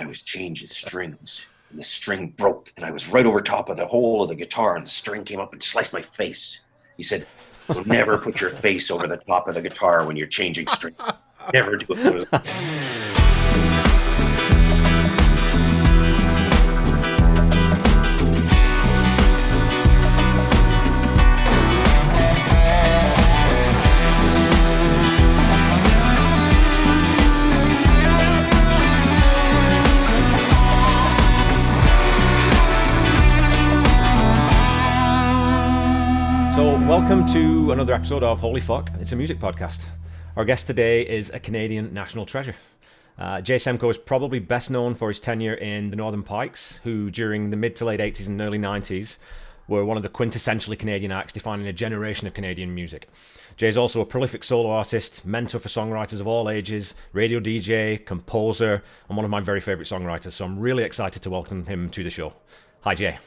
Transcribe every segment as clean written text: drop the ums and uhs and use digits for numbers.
was changing strings, and the string broke, and I was right over top of the hole of the guitar, and the string came up and sliced my face. He said, "So never put your face over the top of the guitar when you're changing strings. Never do it." Welcome to another episode of Holy Fuck, it's a music podcast. Our guest today is a Canadian national treasure. Jay Semko is probably best known for his tenure in the Northern Pikes, who during the mid to late 80s and early 90s were one of the quintessentially Canadian acts defining a generation of Canadian music. Jay is also a prolific solo artist, mentor for songwriters of all ages, radio DJ, composer, and one of my very favourite songwriters, so I'm really excited to welcome him to the show. Hi, Jay.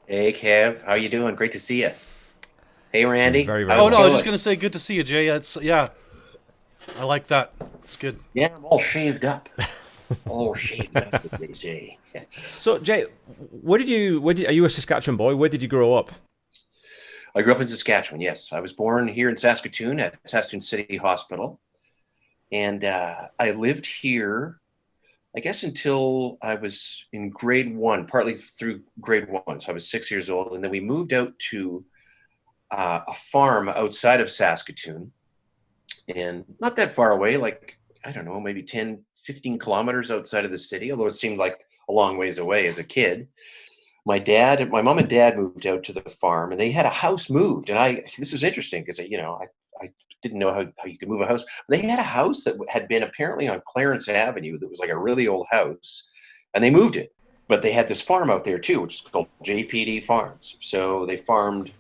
Hey, Kev. How you doing? Great to see you. Hey, Randy. Very I was well. just going to say good to see you, Jay. I like that. It's good. Yeah, I'm all shaved up. All shaved up, as they say. So, Jay, are you a Saskatchewan boy? Where did you grow up? I grew up in Saskatchewan, yes. I was born here in Saskatoon at Saskatoon City Hospital. And I lived here, I guess, until I was in grade one, partly through grade one. So I was 6 years old. And then we moved out to a farm outside of Saskatoon, and not that far away, like, I don't know, maybe 10, 15 kilometers outside of the city, although it seemed like a long ways away as a kid. My mom and dad moved out to the farm, and they had a house moved. And this was interesting because, I didn't know how you could move a house. They had a house that had been apparently on Clarence Avenue that was like a really old house, and they moved it. But they had this farm out there too, which is called JPD Farms. So they farmed,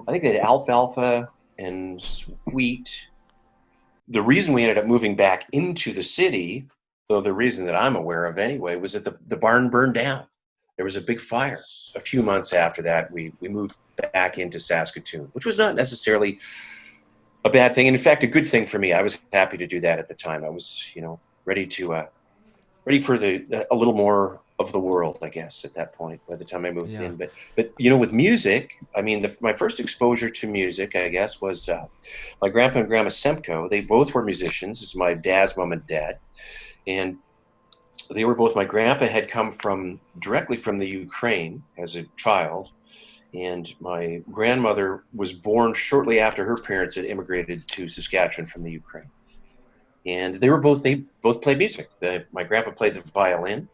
I think they had alfalfa and wheat. The reason we ended up moving back into the city, though the reason that I'm aware of anyway, was that the barn burned down. There was a big fire. A few months after that, we moved back into Saskatoon, which was not necessarily a bad thing. And in fact, a good thing for me. I was happy to do that at the time. I was, ready for a little more of the world, I guess, at that point, by the time I moved in. But with music, I mean, my first exposure to music, I guess, was my grandpa and grandma Semko. They both were musicians. This is my dad's mom and dad. And they were both, my grandpa had come directly from the Ukraine as a child. And my grandmother was born shortly after her parents had immigrated to Saskatchewan from the Ukraine. And they both played music. My grandpa played the violin.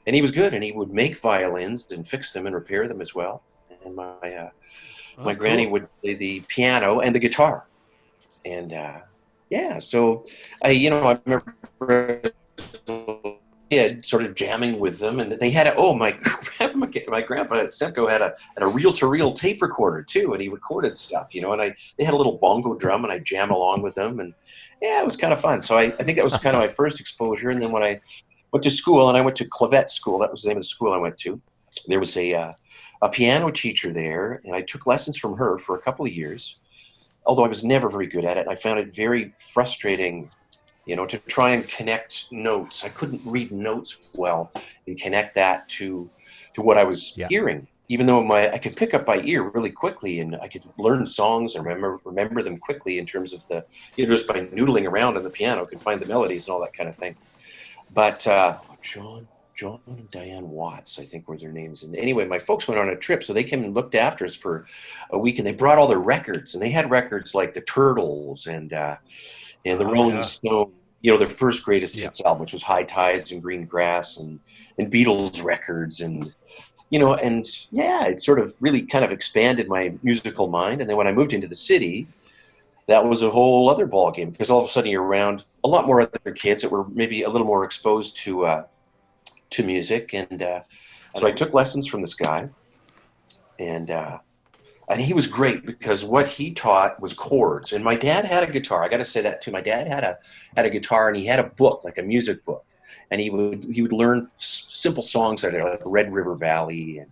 And he was good, and he would make violins and fix them and repair them as well. And my granny would play the piano and the guitar. And so I remember sort of jamming with them, and they had my grandpa Semko had a reel-to-reel tape recorder too, and he recorded stuff, and they had a little bongo drum, and I jam along with them, and it was kind of fun. So I think that was kind of my first exposure. And then when I went to school, and I went to Clavet School. That was the name of the school I went to. There was a piano teacher there, and I took lessons from her for a couple of years, although I was never very good at it. And I found it very frustrating, to try and connect notes. I couldn't read notes well and connect that to what I was hearing, even though I could pick up by ear really quickly, and I could learn songs and remember them quickly in terms of just by noodling around on the piano, could find the melodies and all that kind of thing. But John and Diane Watts, I think, were their names. And anyway, my folks went on a trip, so they came and looked after us for a week, and they brought all their records. And they had records like the Turtles and the Rolling Stone, their first greatest hits album, which was High Tides and Green Grass, and Beatles records. And, it sort of really kind of expanded my musical mind. And then when I moved into the city, that was a whole other ballgame, because all of a sudden you're around a lot more other kids that were maybe a little more exposed to music, and so I took lessons from this guy, and he was great because what he taught was chords. And my dad had a guitar. I got to say that too. My dad had a guitar, and he had a book, like a music book, and he would learn simple songs that are like Red River Valley, and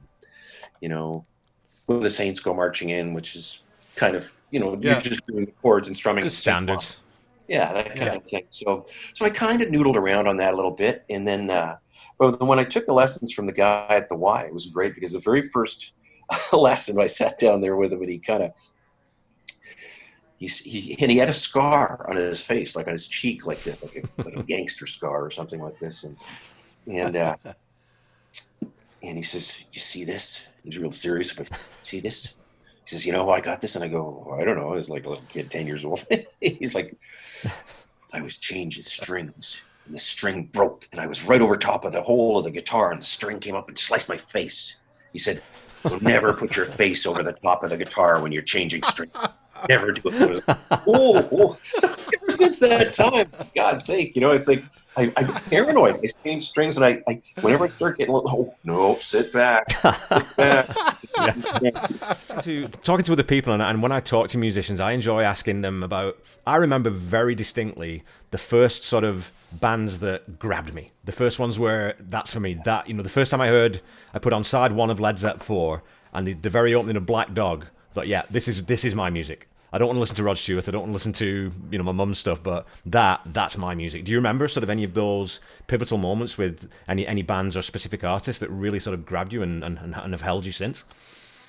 When the Saints Go Marching In, which is kind of you're just doing the chords and strumming. Just standards. Yeah, that kind of thing. So I kind of noodled around on that a little bit, and then But when I took the lessons from the guy at the Y, it was great because the very first lesson I sat down there with him, and he kind of he had a scar on his face, like on his cheek, like this, like a gangster scar or something like this, and and he says, "You see this?" He's real serious, but see this? He says, "You know how I got this?" And I go, "I don't know." I was like a little kid, 10 years old. He's like, "I was changing strings, and the string broke, and I was right over top of the hole of the guitar, and the string came up and sliced my face." He said, "So never put your face over the top of the guitar when you're changing strings. Never do it." Oh. So ever since that time, for God's sake, it's like I'm paranoid. I change strings, and I whenever I start getting a little, oh no, sit back. Talking to other people, and when I talk to musicians, I enjoy asking them about. I remember very distinctly the first sort of bands that grabbed me. The first ones where that's for me. That the first time I put on side one of Led Zeppelin 4, and the very opening of Black Dog. I thought, yeah, this is my music. I don't want to listen to Rod Stewart. I don't want to listen to my mum's stuff, but that's my music. Do you remember sort of any of those pivotal moments with any bands or specific artists that really sort of grabbed you and have held you since?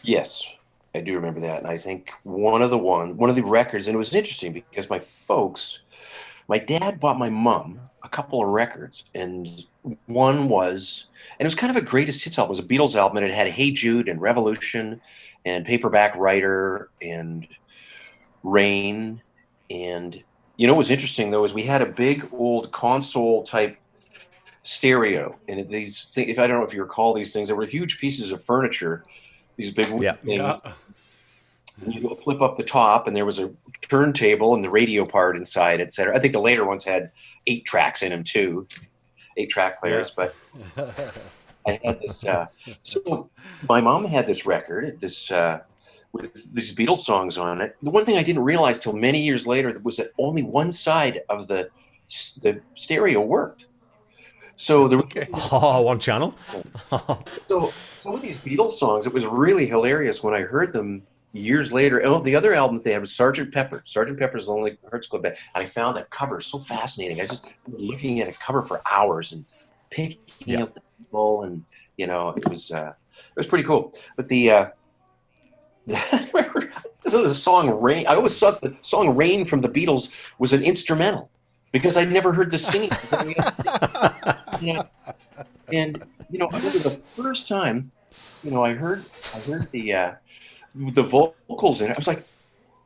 Yes, I do remember that, and I think one of the records, and it was interesting because my dad bought my mom a couple of records, and one was, and it was kind of a greatest hits album. It was a Beatles album, and it had Hey Jude and Revolution and Paperback Writer and Rain. And what was interesting though is we had a big old console type stereo, and these things, if I don't know if you recall these things, they were huge pieces of furniture, these big things. Yeah. And you go flip up the top, and there was a turntable and the radio part inside, etc. I think the later ones had 8 tracks in them too, 8-track players. Yeah. But I had this. So my mom had this record, with these Beatles songs on it. The one thing I didn't realize till many years later was that only one side of the stereo worked. So there was one channel. So some of these Beatles songs, it was really hilarious when I heard them years later. Oh, the other album that they had was Sgt. Pepper. Sgt. Pepper's Lonely Hearts Club Band. And I found that cover so fascinating. I just was looking at a cover for hours and picking up the people, and it was pretty cool. But I remember the song Rain. I always thought the song Rain from the Beatles was an instrumental because I'd never heard the singing. And I remember the first time, I heard the vocals in it. I was like,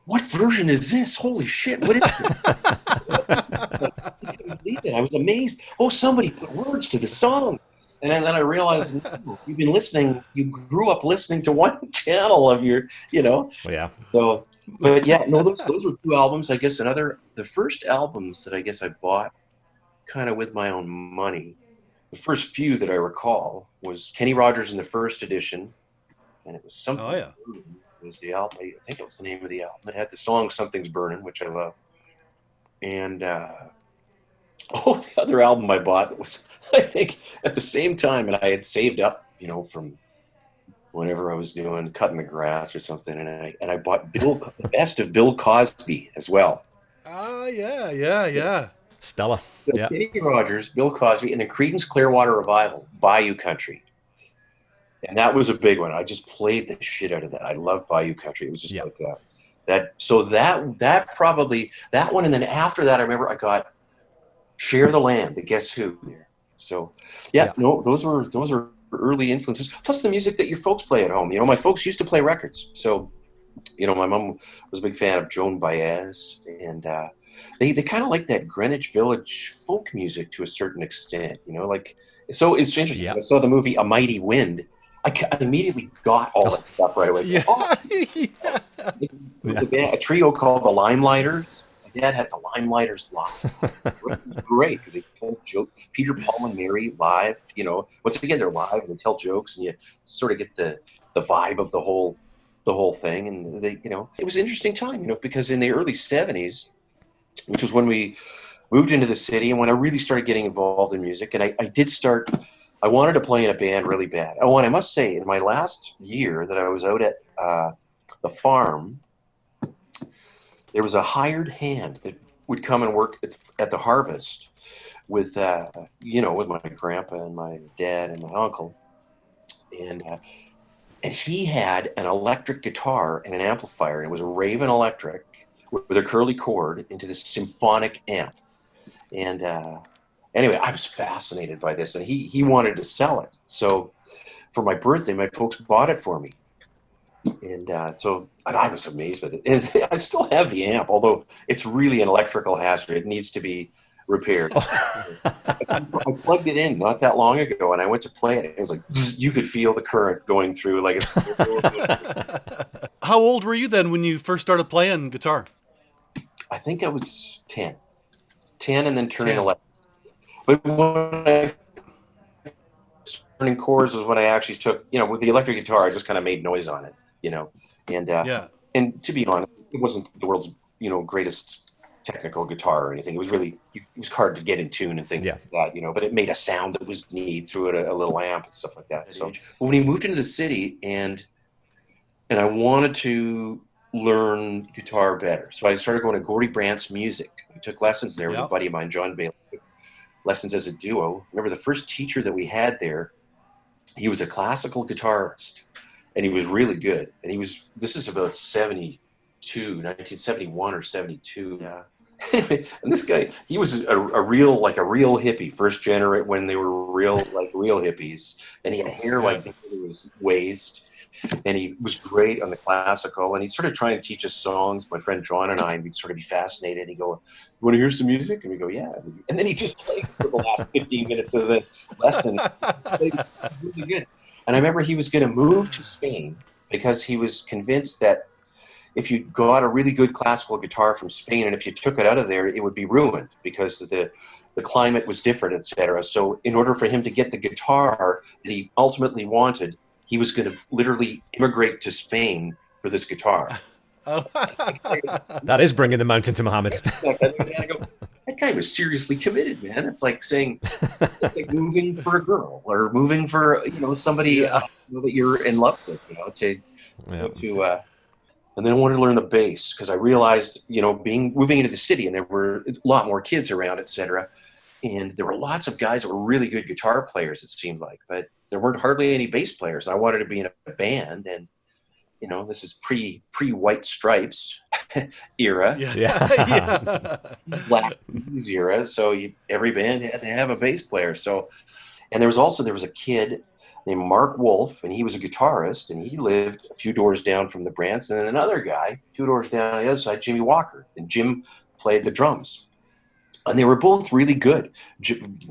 "What version is this? Holy shit! What is this?" I couldn't believe it. I was amazed. Oh, somebody put words to the song. And then I realized, no, you've been listening. You grew up listening to one channel of your, Well, yeah. So, but yeah, no, those were 2 albums. I guess the first albums that I guess I bought kind of with my own money. The first few that I recall was Kenny Rogers in the first edition, and it was something. Oh yeah. Was the album? I think it was the name of the album. It had the song "Something's Burning," which I love, and the other album I bought that was, I think, at the same time, and I had saved up, from whenever I was doing cutting the grass or something, and I bought the best of Bill Cosby as well. Yeah. Stella. So Yeah. Kenny Rogers, Bill Cosby, and the Creedence Clearwater Revival, Bayou Country. And that was a big one. I just played the shit out of that. I love Bayou Country. It was just like that. So that probably, that one, and then after that, I remember I got Share the Land, the Guess Who. So no, those are early influences. Plus the music that your folks play at home. My folks used to play records. So, my mom was a big fan of Joan Baez, and they kind of like that Greenwich Village folk music to a certain extent. So it's interesting. Yeah. I saw the movie A Mighty Wind. I immediately got all that stuff right away. A trio called the Limelighters. My dad had the Limelighters live. It was great because they told jokes. Peter, Paul, and Mary live. Once again, they're live and they tell jokes, and you sort of get the vibe of the whole thing. And it was an interesting time, because in the early 70s, which was when we moved into the city and when I really started getting involved in music, and I wanted to play in a band really bad. Oh, and I must say, in my last year that I was out at the farm, there was a hired hand that would come and work at the harvest with with my grandpa and my dad and my uncle, and he had an electric guitar and an amplifier, and it was a Raven electric with a curly cord into this symphonic amp. And anyway, I was fascinated by this, and he wanted to sell it. So for my birthday, my folks bought it for me. And I was amazed with it. And I still have the amp, although it's really an electrical hazard. It needs to be repaired. I plugged it in not that long ago, and I went to play it. It was like, you could feel the current going through. Like, How old were you then when you first started playing guitar? I think I was 10 and then turning 10. 11. But when I learning chords was when I actually took, with the electric guitar, I just kind of made noise on it, and and to be honest, it wasn't the world's, greatest technical guitar or anything. It was really, it was hard to get in tune and things like that, but it made a sound that was neat through it, a little amp and stuff like that. So when we moved into the city and I wanted to learn guitar better, so I started going to Gordy Brandt's Music. I took lessons there with a buddy of mine, Joan Baez, lessons as a duo. Remember the first teacher that we had there, he was a classical guitarist, and he was really good. And this is about 1971 or 72. Yeah. And this guy, he was a real hippie, first generation when they were real hippies. And he had hair like it was waist. And he was great on the classical. And he'd sort of try and teach us songs, my friend John and I, and we'd sort of be fascinated. And he'd go, "You want to hear some music?" And we go, "Yeah." And then he just played for the last 15 minutes of the lesson. It was really good. And I remember he was going to move to Spain because he was convinced that if you got a really good classical guitar from Spain and if you took it out of there, it would be ruined because the climate was different, etc. So in order for him to get the guitar that he ultimately wanted, he was going to literally immigrate to Spain for this guitar. That is bringing the mountain to Muhammad. That guy was seriously committed, man. It's like saying, it's like moving for a girl or moving for somebody that you're in love with. And then I wanted to learn the bass because I realized, moving into the city, and there were a lot more kids around, etc. And there were lots of guys that were really good guitar players, it seemed like, but there weren't hardly any bass players. And I wanted to be in a band, and this is pre-White Stripes era, Black Keys era. So every band had to have a bass player. So, and there was a kid named Mark Wolf, and he was a guitarist, and he lived a few doors down from the Brandts. And then another guy, 2 doors down on the other side, Jimmy Walker, and Jim played the drums. And they were both really good.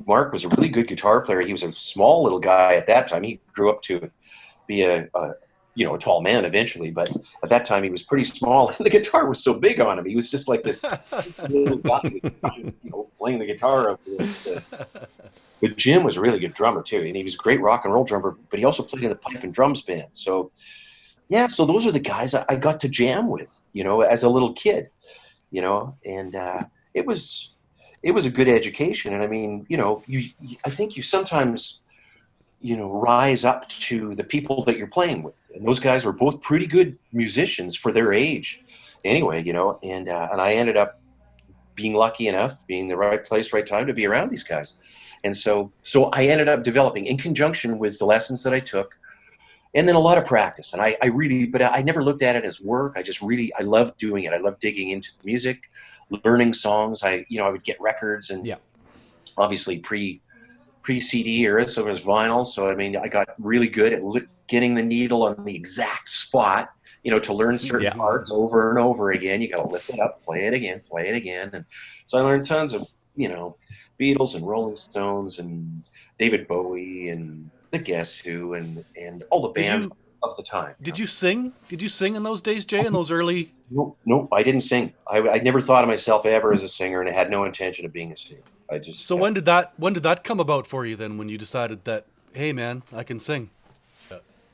Mark was a really good guitar player. He was a small little guy at that time. He grew up to be a tall man eventually, but at that time he was pretty small, and the guitar was so big on him. He was just like this little guy, playing the guitar. But Jim was a really good drummer too, and he was a great rock and roll drummer, but he also played in the pipe and drums band. So so those are the guys I got to jam with, as a little kid, and it was a good education. And I mean, I think you sometimes, rise up to the people that you're playing with. And those guys were both pretty good musicians for their age anyway, and I ended up being lucky enough, being in the right place, right time to be around these guys. And so I ended up developing, in conjunction with the lessons that I took, and then a lot of practice. And I never looked at it as work. I loved doing it. I loved digging into the music, learning songs. I would get records, and obviously pre-CD era, so it was vinyl. So, I mean, I got really good at getting the needle on the exact spot, to learn certain parts over and over again. You got to lift it up, play it again. And so I learned tons of, Beatles and Rolling Stones and David Bowie and the Guess Who and all the bands of the time. Did you sing? Did you sing in those days, Jay, in those early? No, I didn't sing. I never thought of myself ever as a singer, and I had no intention of being a singer. So when did that come about for you then, when you decided that, hey man, I can sing?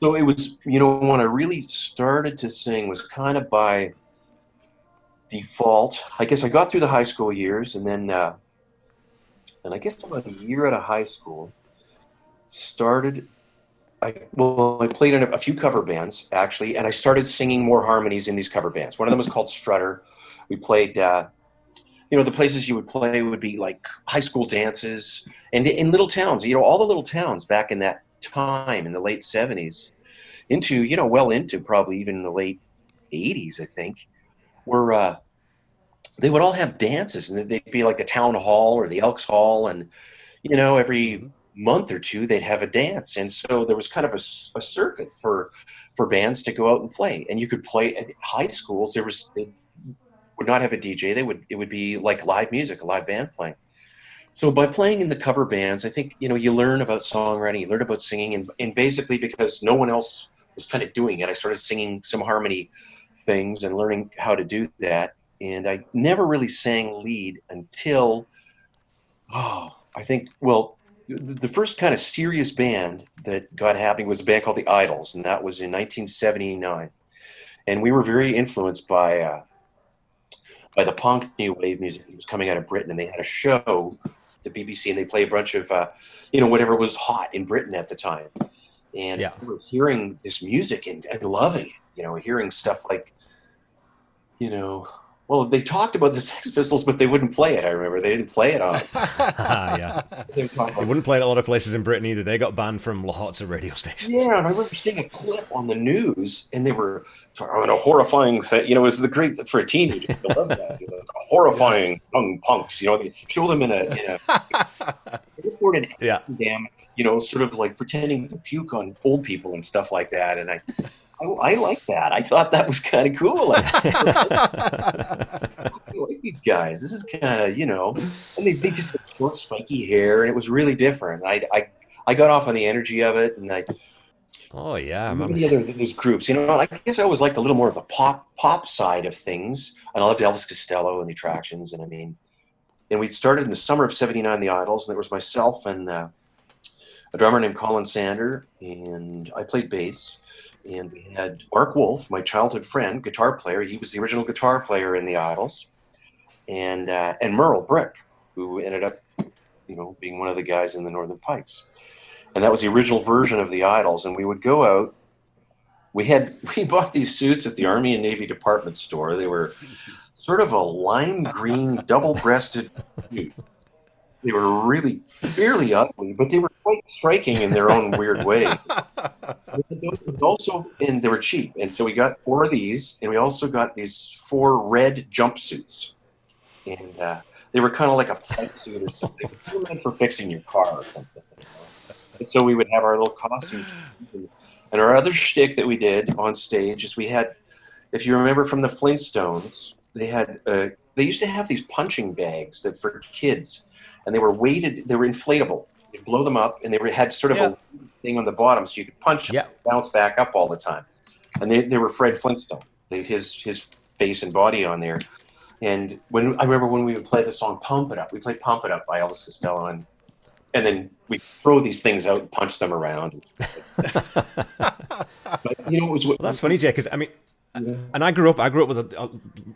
So it was, when I really started to sing was kind of by default. I guess I got through the high school years, and then and I guess about a year out of high school, I played in a few cover bands, actually, and I started singing more harmonies in these cover bands. One of them was called Strutter. We played the places you would play would be like high school dances, and in little towns, all the little towns back in that time in the late 70s into, well into probably even the late 80s, I think, were, they would all have dances, and they'd be like the town hall or the Elks Hall. And, every Hmm. month or two they'd have a dance. And so there was kind of a circuit for bands to go out and play. And you could play at high schools. They would not have a DJ. It would be like live music, a live band playing. So by playing in the cover bands, I think, you learn about songwriting, you learn about singing, and basically because no one else was kind of doing it, I started singing some harmony things and learning how to do that. And I never really sang lead until, I think, well, the first kind of serious band that got happening was a band called the Idols, and that was in 1979. And we were very influenced by the punk new wave music that was coming out of Britain, and they had a show the BBC, and they play a bunch of whatever was hot in Britain at the time. And Yeah. we were hearing this music and loving it, hearing stuff like, well, they talked about the Sex Pistols, but they wouldn't play it. I remember they didn't play it on. Yeah. They They wouldn't play it a lot of places in Britain either. They got banned from lots of radio stations. Yeah, and I remember seeing a clip on the news, and they were talking about a horrifying thing. It was the great for a teenager. I love that. It was like a horrifying young punks. They showed them in a they reported Yeah. damn, sort of like pretending to puke on old people and stuff like that. And I like that. I thought that was kind of cool. I like these guys. This is kind of, and they just had short, spiky hair, and it was really different. I got off on the energy of it, and Oh yeah, I remember. many other those groups. I guess I always liked a little more of the pop side of things, and I loved Elvis Costello and the Attractions. And we started in the summer of '79, the Idols, and there was myself and a drummer named Colin Sander, and I played bass. And we had Mark Wolf, my childhood friend, guitar player. He was the original guitar player in the Idols, and Merle Brick, who ended up, being one of the guys in the Northern Pikes. And that was the original version of the Idols. And we would go out. We bought these suits at the Army and Navy Department store. They were sort of a lime green, double-breasted suit. They were really fairly ugly, but they were quite striking in their own weird way. And they were cheap. And so we got 4 of these, and we also got these 4 red jumpsuits. And they were kind of like a flight suit or something. They were meant for fixing your car or something. And so we would have our little costumes. And our other shtick that we did on stage is we had, if you remember from the Flintstones, they used to have these punching bags that for kids. And they were weighted, they were inflatable. You blow them up, and they had sort of a thing on the bottom so you could punch and bounce back up all the time. And they were Fred Flintstone, his face and body on there. And I remember when we would play the song Pump It Up, we played Pump It Up by Elvis Costello, and then we throw these things out and punch them around. But, That's funny, Jay, because and I grew up with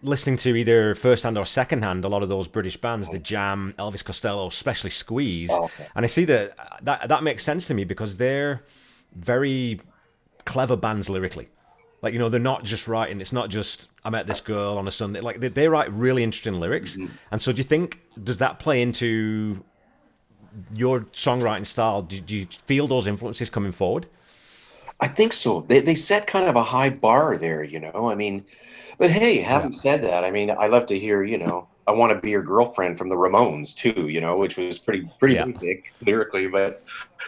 listening to either first-hand or second-hand a lot of those British bands, The Jam, Elvis Costello, especially Squeeze. Oh, okay. And I see that makes sense to me because they're very clever bands lyrically. Like, they're not just writing, it's not just, I met this girl on a Sunday. Like, they write really interesting lyrics. Mm-hmm. And so does that play into your songwriting style? Do you feel those influences coming forward? I think so. They set kind of a high bar there, but hey, having said that, I love to hear, I Want to Be Your Girlfriend from the Ramones too, which was pretty basic lyrically, but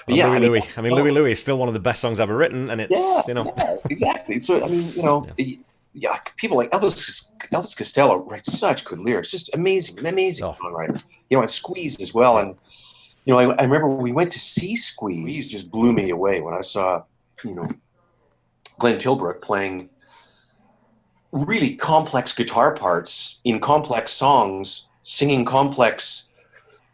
yeah. Louie Louie is still one of the best songs ever written, and it's, yeah, exactly. So, people like Elvis Costello writes such good lyrics, just amazing songwriter, and Squeeze as well. And, I remember we went to see Squeeze, just blew me away when I saw, Glenn Tilbrook playing really complex guitar parts in complex songs, singing complex,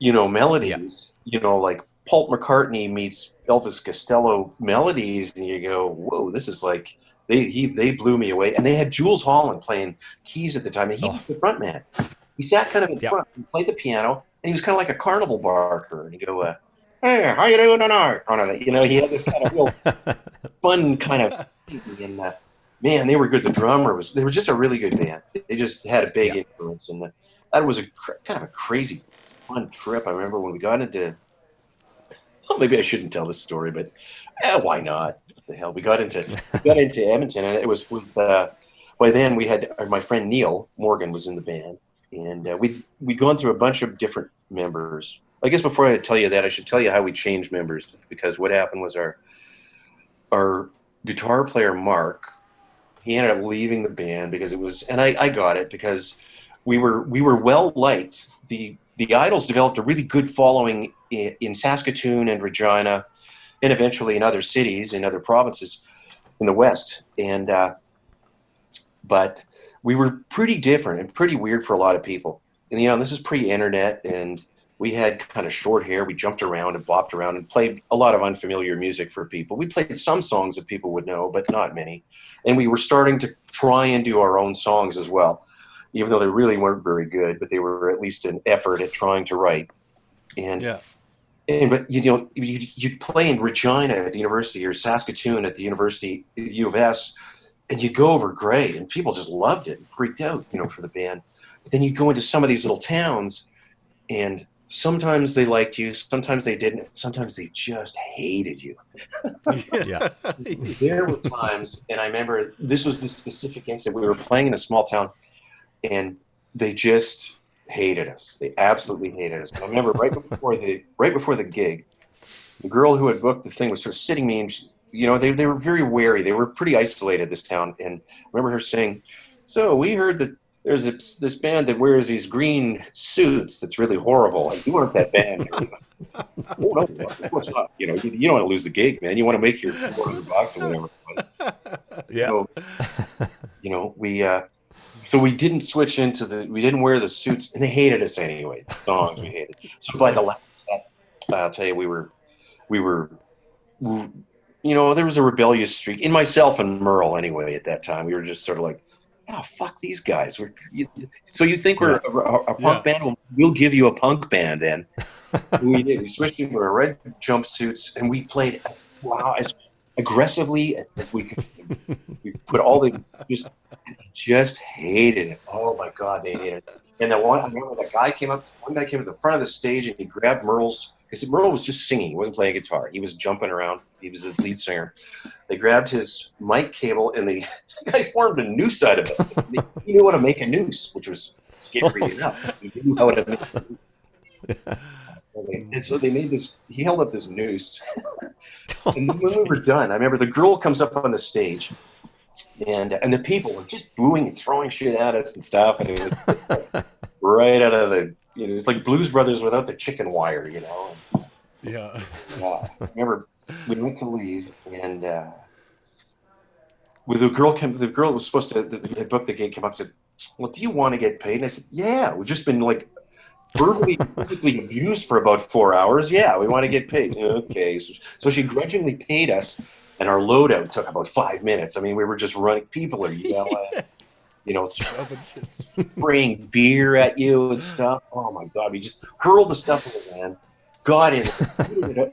melodies, like Paul McCartney meets Elvis Costello melodies, and you go, whoa, this is like, they blew me away. And they had Jules Holland playing keys at the time, and he was the front man. He sat kind of in front and played the piano, and he was kind of like a carnival barker, and you go, hey, how you doing tonight? He had this kind of real fun kind of, and man, they were good. The drummer they were just a really good band. They just had a big influence, and that was kind of a crazy fun trip. I remember when we got into, well, maybe I shouldn't tell this story, but why not? What the hell? We got into Edmonton, and it was with. By then, we had my friend Neil Morgan was in the band, and we'd gone through a bunch of different members. I guess before I tell you that, I should tell you how we changed members, because what happened was our guitar player Mark, he ended up leaving the band because it was, and I got it, because we were well liked. The Idols developed a really good following in Saskatoon and Regina, and eventually in other cities, in other provinces in the West. And but we were pretty different and pretty weird for a lot of people. And this is pre-internet, and we had kind of short hair. We jumped around and bopped around and played a lot of unfamiliar music for people. We played some songs that people would know, but not many. And we were starting to try and do our own songs as well, even though they really weren't very good, but they were at least an effort at trying to write. And Yeah. but you'd play in Regina at the university, or Saskatoon at the university, U of S, and you'd go over great, and people just loved it and freaked out, for the band. But then you'd go into some of these little towns, and sometimes they liked you, sometimes they didn't, sometimes they just hated you. Yeah. There were times, and I remember this was the specific incident. We were playing in a small town, and they just hated us. They absolutely hated us. I remember right before the gig, the girl who had booked the thing was sort of sitting me, and they were very wary. They were pretty isolated, this town. And I remember her saying, "So we heard that there's this band that wears these green suits that's really horrible. And you aren't that band." Oh, no, of course not. You don't want to lose the gig, man. You want to make your $400 or whatever. Yeah. So, so we didn't switch we didn't wear the suits, and they hated us anyway. The songs we hated. So by the last set, I'll tell you, we were, there was a rebellious streak in myself and Merle anyway at that time. We were just sort of like, oh, fuck these guys. So you think we're a punk band? Well, we'll give you a punk band then. We did. We switched into our red jumpsuits, and we played as aggressively as we could. We put all the just hated it. Oh my God, they hated it. And I remember one guy came to the front of the stage, and he grabbed Merle's, because Merle was just singing. He wasn't playing guitar. He was jumping around. He was the lead singer. They grabbed his mic cable, and the guy formed a noose out of it. He knew how to make a noose, which was scary enough. He knew how to make a noose. And so they made this. He held up this noose. And then when we were done, I remember the girl comes up on the stage, and the people were just booing and throwing shit at us and stuff. And it was right out of the, it was like Blues Brothers without the chicken wire, Yeah. I remember we went to leave, and with the girl that was supposed to book the gig came up and said, "Well, do you want to get paid?" And I said, "Yeah, we've just been like verbally, physically abused for about 4 hours. Yeah, we want to get paid." Okay, so she grudgingly paid us, and our loadout took about 5 minutes. I mean, we were just running. People are yelling, spraying beer at you and stuff. Oh my God, we just hurled the stuff in the van, got in,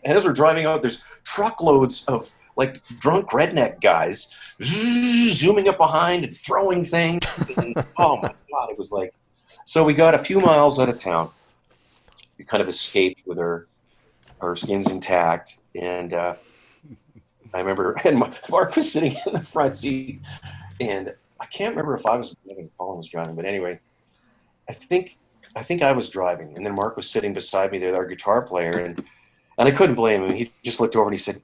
and as we're driving out, there's truckloads of like drunk redneck guys zooming up behind and throwing things. And, oh my God, it was like. So we got a few miles out of town. We kind of escaped with our skins intact. And I remember, and Mark was sitting in the front seat, and I can't remember if I was driving, Colin was driving, but anyway, I think I was driving, and then Mark was sitting beside me there, our guitar player, and I couldn't blame him. He just looked over and he said,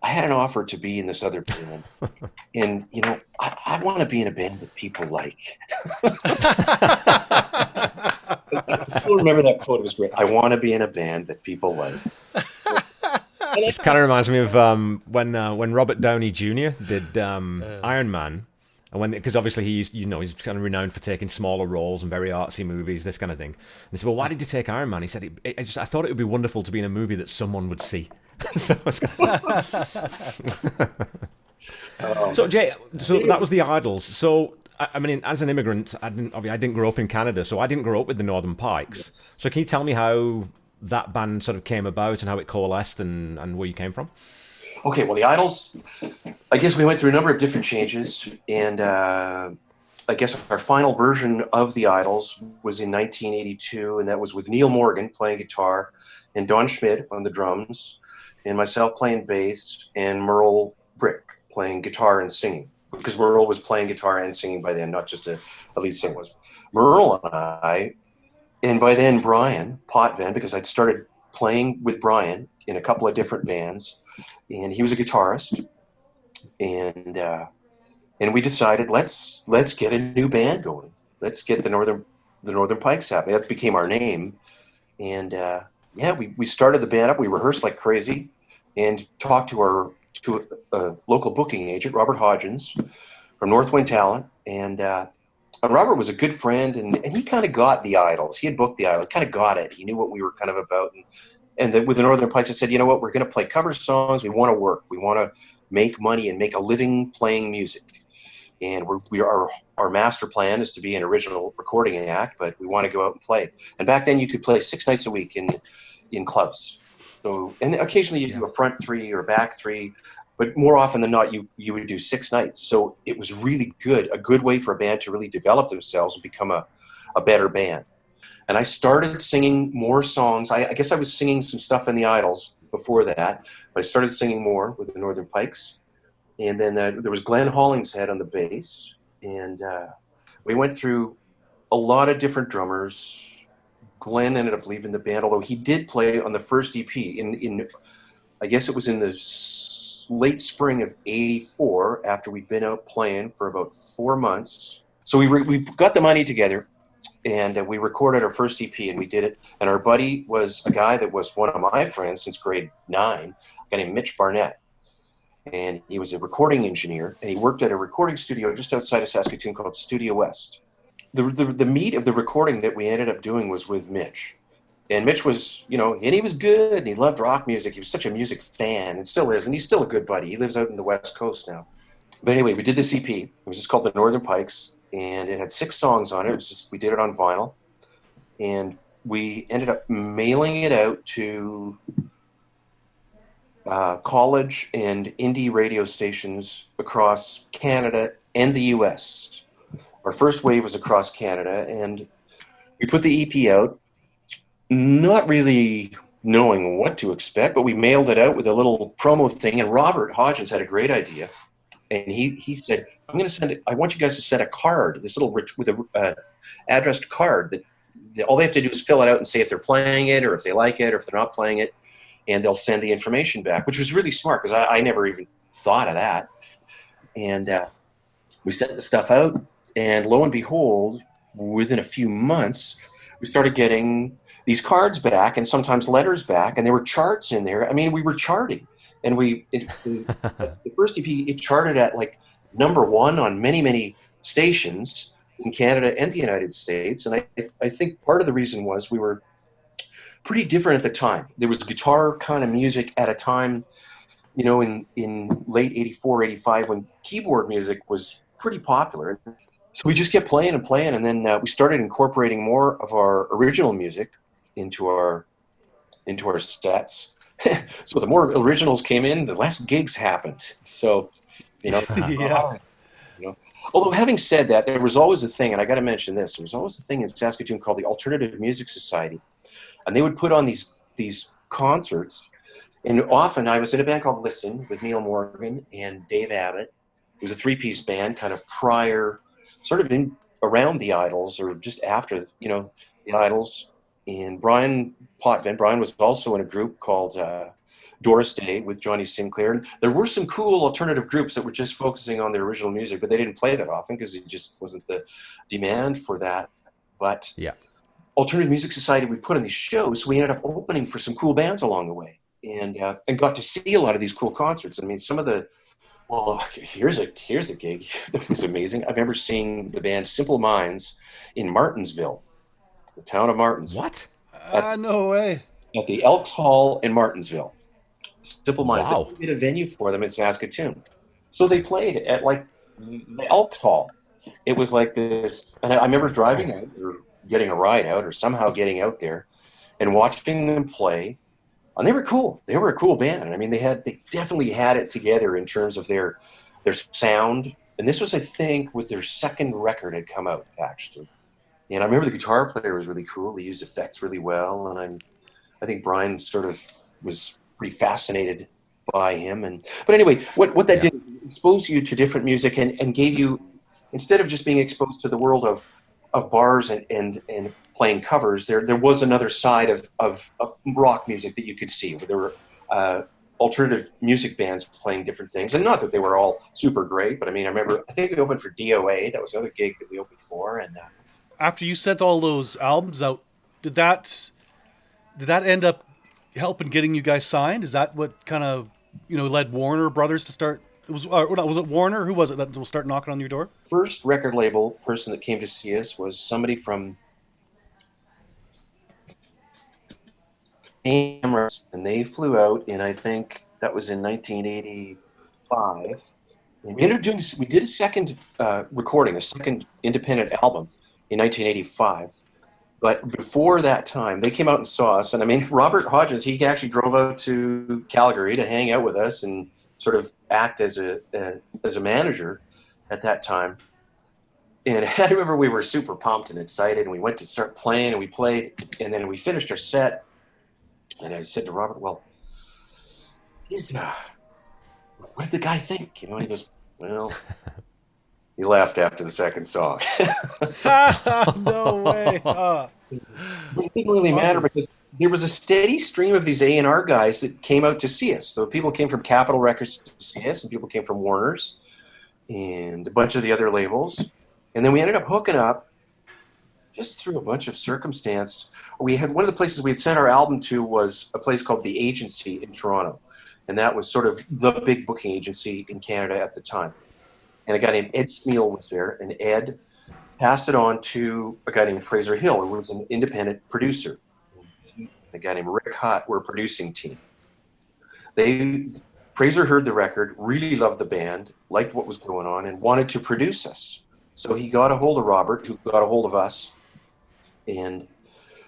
I had an offer to be in this other band, and I want to be in a band that people like. I still remember that quote. It was great. I want to be in a band that people like. This kind of reminds me of when Robert Downey Jr. did Iron Man, and because obviously he's kind of renowned for taking smaller roles and very artsy movies, this kind of thing. And they said, "Well, why did you take Iron Man?" He said, "I thought it would be wonderful to be in a movie that someone would see." So Jay, that was the Idols. So I mean, as an immigrant, I didn't grow up in Canada, so I didn't grow up with the Northern Pikes. So can you tell me how that band sort of came about and how it coalesced and where you came from? Okay, well, the Idols, I guess we went through a number of different changes, and I guess our final version of the Idols was in 1982, and that was with Neil Morgan playing guitar, and Don Schmidt on the drums, and myself playing bass, and Merle Brick playing guitar and singing. Because Merle was playing guitar and singing by then, not just a lead singer. Was Merle and I, and by then Brian Potvin, because I'd started playing with Brian in a couple of different bands, and he was a guitarist, and we decided let's get a new band going. Let's get the Northern Pikes happening. That became our name, and yeah, we started the band up. We rehearsed like crazy, and talked to a local booking agent, Robert Hodgins from Northwind Talent, and Robert was a good friend, and he kind of got the Idols. He had booked the Idols, kind of got it. He knew what we were kind of about, and with the Northern Pikes, I said, you know what, we're going to play cover songs. We want to work. We want to make money and make a living playing music. And our master plan is to be an original recording act, but we want to go out and play. And back then, you could play 6 nights a week in clubs. So, and occasionally you do a front 3 or a back 3, but more often than not, you would do 6 nights. So it was really a good way for a band to really develop themselves and become a better band. And I started singing more songs. I guess I was singing some stuff in the Idols before that, but I started singing more with the Northern Pikes. And then there was Glenn Hollingshead on the bass. And we went through a lot of different drummers. Glenn ended up leaving the band, although he did play on the first EP. I guess it was in the late spring of '84, after we'd been out playing for about 4 months. So we got the money together, and we recorded our first EP, and we did it. And our buddy was a guy that was one of my friends since grade 9, a guy named Mitch Barnett. And he was a recording engineer, and he worked at a recording studio just outside of Saskatoon called Studio West. The meat of the recording that we ended up doing was with Mitch. And Mitch was, and he was good, and he loved rock music. He was such a music fan, and still is, and he's still a good buddy. He lives out in the West Coast now. But anyway, we did this EP. It was just called The Northern Pikes, and it had 6 songs on it. We did it on vinyl, and we ended up mailing it out to college and indie radio stations across Canada and the U.S. Our first wave was across Canada, and we put the EP out, not really knowing what to expect, but we mailed it out with a little promo thing, and Robert Hodgins had a great idea. And he said, I'm going to send it. I want you guys to send a card, this little with a addressed card that all they have to do is fill it out and say if they're playing it or if they like it or if they're not playing it, and they'll send the information back, which was really smart because I never even thought of that. And we sent the stuff out, and lo and behold, within a few months, we started getting these cards back and sometimes letters back, and there were charts in there. I mean, we were charting. And the first EP, it charted at like number 1 on many, many stations in Canada and the United States. And I think part of the reason was we were pretty different at the time. There was guitar kind of music at a time, in late 84, 85, when keyboard music was pretty popular. So we just kept playing and playing. And then we started incorporating more of our original music into our sets. So the more originals came in, the less gigs happened. So, Yeah. Although having said that, there was always a thing, and I got to mention this, there was always a thing in Saskatoon called the Alternative Music Society. And they would put on these concerts. And often I was in a band called Listen with Neil Morgan and Dave Abbott. It was a 3-piece band kind of prior, sort of around the Idols or just after, the Idols. And Brian Potvin, Brian was also in a group called Doris Day with Johnny Sinclair. And there were some cool alternative groups that were just focusing on their original music, but they didn't play that often because it just wasn't the demand for that. But yeah. Alternative Music Society, we put on these shows, so we ended up opening for some cool bands along the way, and got to see a lot of these cool concerts. I mean, some of the here's a gig that was amazing. I remember seeing the band Simple Minds in Martinsville, the town of Martinsville. What? No way. At the Elks Hall in Martinsville. Simple Minds. Wow. They made a venue for them in Saskatoon, so they played at like the Elks Hall. It was like this, and I remember driving out or getting a ride out or somehow getting out there and watching them play. And they were cool. They were a cool band. I mean, they definitely had it together in terms of their sound And this was, I think, with their second record had come out, actually. And I remember the guitar player was really cool. He used effects really well. And I think Brian sort of was pretty fascinated by him. But anyway, what that Yeah. did expose you to different music and gave you, instead of just being exposed to the world of bars and playing covers, there was another side of rock music that you could see, where there were alternative music bands playing different things. And not that they were all super great, but I mean, I think we opened for DOA. That was another gig that we opened for. And After you sent all those albums out, did that end up helping getting you guys signed? Is that what kind of led Warner Brothers to start? It was it Warner? Who was it that will start knocking on your door? first record label person that came to see us was somebody from Amherst, and they flew out, and I think that was in 1985. And we did a second recording, a second independent album in 1985. But before that time, they came out and saw us. And I mean, Robert Hodgins, he actually drove out to Calgary to hang out with us and sort of act as a manager at that time. And I remember we were super pumped and excited, and we went to start playing, and we played, and then we finished our set. And I said to Robert, "Well, what did the guy think?" And he goes, "Well," he laughed after the second song. No way. But it didn't really matter because there was a steady stream of these A&R guys that came out to see us. So people came from Capitol Records to see us, and people came from Warner's and a bunch of the other labels. And then we ended up hooking up just through a bunch of circumstance. We had one of the places we had sent our album to was a place called The Agency in Toronto. And that was sort of the big booking agency in Canada at the time. And a guy named Ed Smeal was there, and Ed passed it on to a guy named Fraser Hill, who was an independent producer. A guy named Rick Hutt were a producing team. Fraser heard the record, really loved the band, liked what was going on, and wanted to produce us. So he got a hold of Robert, who got a hold of us, and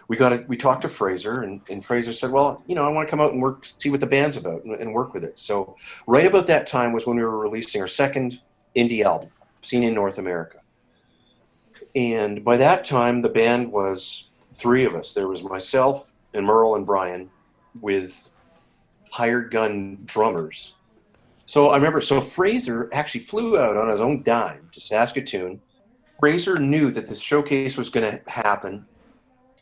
we talked to Fraser, and Fraser said, "Well, I want to come out and see what the band's about and work with it." So right about that time was when we were releasing our second indie album, Seen in North America. And by that time, the band was three of us. There was myself and Merle and Brian with hired gun drummers. So I remember, Fraser actually flew out on his own dime to Saskatoon. Fraser knew that this showcase was going to happen.